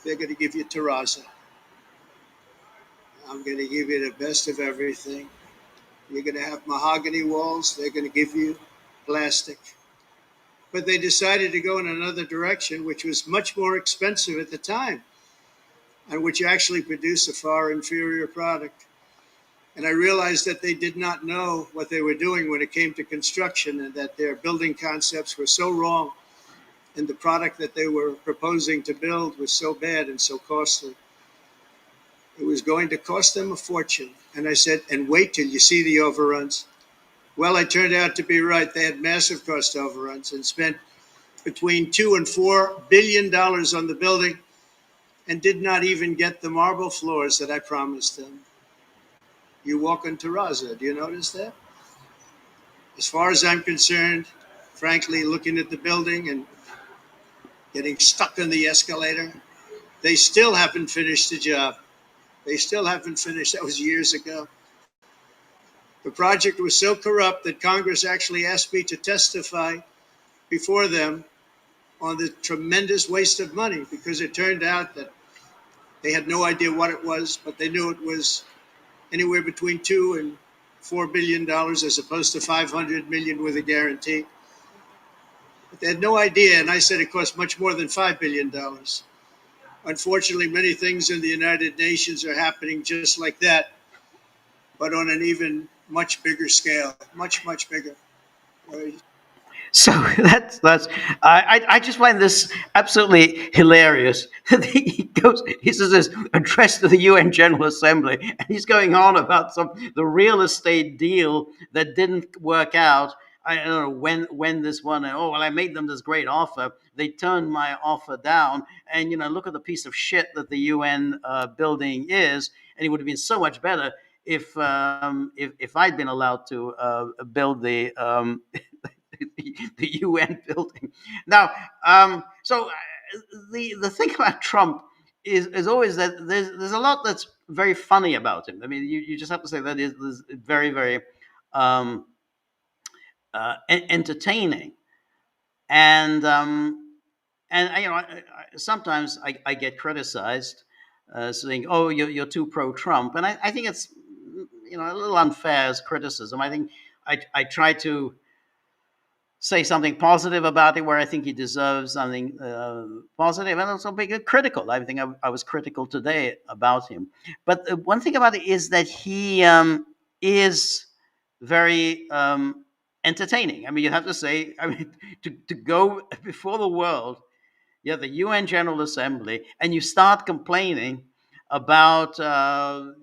They're going to give you terrazzo. I'm going to give you the best of everything. You're going to have mahogany walls. They're going to give you plastic. But they decided to go in another direction, which was much more expensive at the time, and which actually produced a far inferior product. And I realized that they did not know what they were doing when it came to construction, and that their building concepts were so wrong, and the product that they were proposing to build was so bad and so costly. It was going to cost them a fortune. And I said, and wait till you see the overruns. Well, I turned out to be right. They had massive cost overruns and spent between $2 and $4 billion on the building, and did not even get the marble floors that I promised them. You walk on terrazzo. Do you notice that? As far as I'm concerned, frankly, looking at the building and getting stuck on the escalator, they still haven't finished the job. They still haven't finished. That was years ago. The project was so corrupt that Congress actually asked me to testify before them on the tremendous waste of money, because it turned out that they had no idea what it was, but they knew it was anywhere between $2 and $4 billion, as opposed to 500 million with a guarantee. But they had no idea, and I said it cost much more than $5 billion. Unfortunately, many things in the United Nations are happening just like that, but on an even much bigger scale, much, much bigger. So that's I just find this absolutely hilarious. He says this address to the UN General Assembly, and he's going on about the real estate deal that didn't work out. I don't know when this one. Oh well, I made them this great offer. They turned my offer down, and look at the piece of shit that the UN building is. And it would have been so much better if I'd been allowed to build the UN building. Now, the thing about Trump is always that there's a lot that's very funny about him. I mean, you just have to say that is very very um, entertaining, and sometimes I get criticized, saying, "Oh, you're too pro-Trump," and I think it's a little unfair as criticism. I think I try to say something positive about it where I think he deserves something positive, and also be critical. I think I was critical today about him. But one thing about it is that he is very entertaining. I mean, you have to say, I mean, to go before the world, you have the UN General Assembly, and you start complaining about the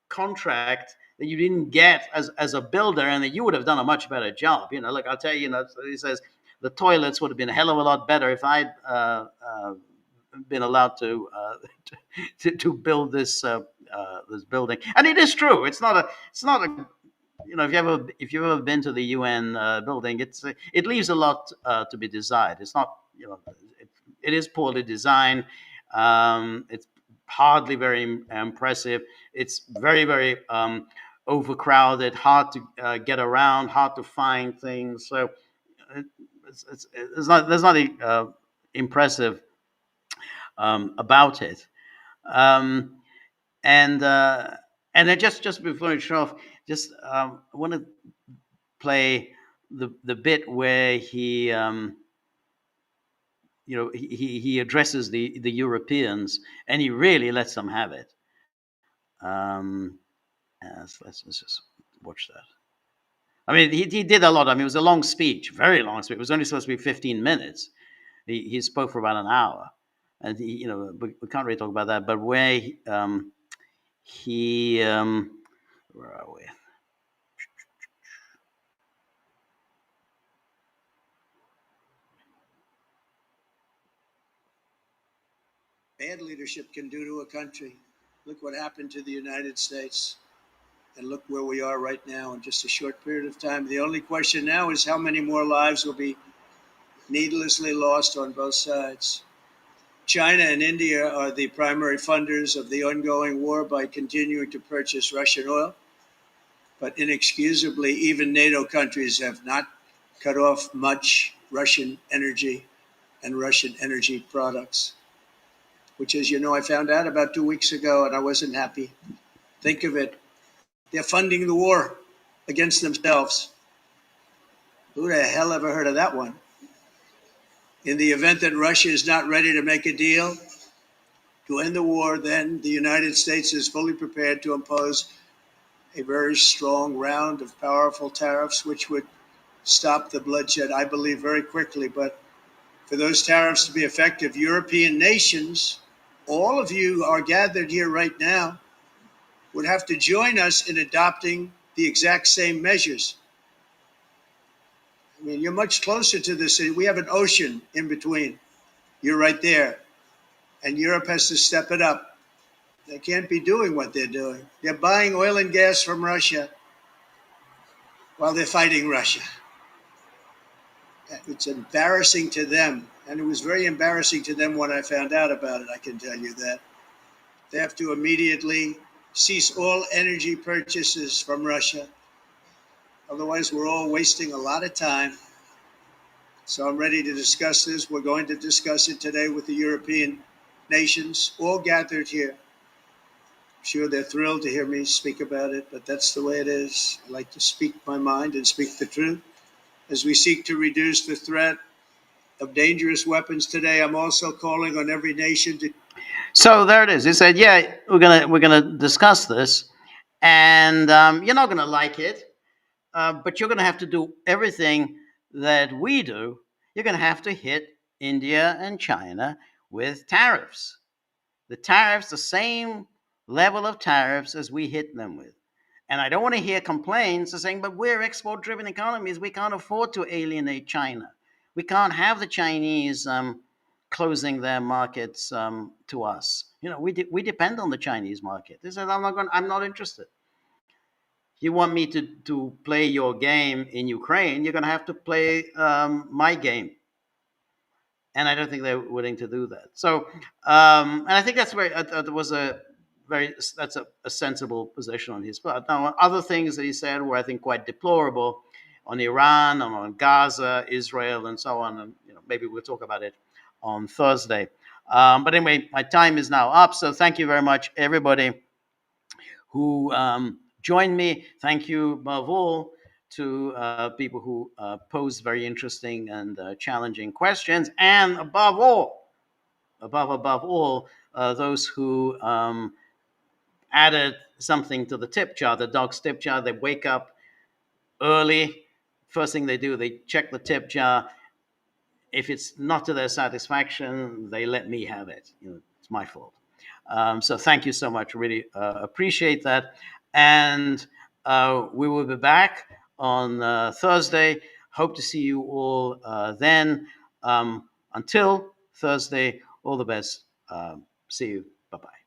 contract that you didn't get as a builder, and that you would have done a much better job. Like I'll tell you, he says the toilets would have been a hell of a lot better if I'd been allowed to build this building. And it is true. It's not a if you've ever been to the UN building, it leaves a lot to be desired. It's not it is poorly designed. It's hardly very impressive. It's very very overcrowded, hard to get around, hard to find things. So there's nothing impressive about it. Um, and then just before we show off, just I want to play the bit where he addresses the Europeans, and he really lets them have it. Let's just watch that. I mean, he did a lot. I mean, it was a long speech, very long speech. It was only supposed to be 15 minutes. He spoke for about an hour, and we can't really talk about that. But where he where are we? Bad leadership can do to a country. Look what happened to the United States. And look where we are right now in just a short period of time. The only question now is how many more lives will be needlessly lost on both sides. China and India are the primary funders of the ongoing war by continuing to purchase Russian oil. But inexcusably, even NATO countries have not cut off much Russian energy and Russian energy products, which, as you know, I found out about 2 weeks ago, and I wasn't happy. Think of it. They're funding the war against themselves. Who the hell ever heard of that one? In the event that Russia is not ready to make a deal to end the war, then the United States is fully prepared to impose a very strong round of powerful tariffs, which would stop the bloodshed, I believe, very quickly. But for those tariffs to be effective, European nations, all of you are gathered here right now, would have to join us in adopting the exact same measures. I mean, you're much closer to this. We have an ocean in between. You're right there. And Europe has to step it up. They can't be doing what they're doing. They're buying oil and gas from Russia while they're fighting Russia. It's embarrassing to them. And it was very embarrassing to them when I found out about it, I can tell you that. They have to immediately cease all energy purchases from Russia. Otherwise, we're all wasting a lot of time. So I'm ready to discuss this. We're going to discuss it today with the European nations, all gathered here. I'm sure they're thrilled to hear me speak about it, but that's the way it is. I like to speak my mind and speak the truth. As we seek to reduce the threat of dangerous weapons today, I'm also calling on every nation to. So there it is. He said, "Yeah, we're gonna discuss this, and you're not gonna like it, but you're gonna have to do everything that we do. You're gonna have to hit India and China with tariffs. The tariffs, the same level of tariffs as we hit them with." And I don't want to hear complaints of saying, "But we're export-driven economies. We can't afford to alienate China. We can't have the Chinese." Closing their markets to us. We depend on the Chinese market. They said, I'm not interested. You want me to play your game in Ukraine, you're going to have to play my game. And I don't think they're willing to do that. So, and I think that's that's a sensible position on his part. Now, other things that he said were, I think, quite deplorable on Iran, on Gaza, Israel, and so on. And maybe we'll talk about it on Thursday. But anyway, my time is now up. So thank you very much, everybody who joined me. Thank you, above all, to people who posed very interesting and challenging questions. And above all, those who added something to the tip jar, the dog's tip jar. They wake up early. First thing they do, they check the tip jar. If it's not to their satisfaction, they let me have it. It's my fault. So thank you so much. Really appreciate that. And we will be back on Thursday. Hope to see you all then. Until Thursday, all the best. See you. Bye-bye.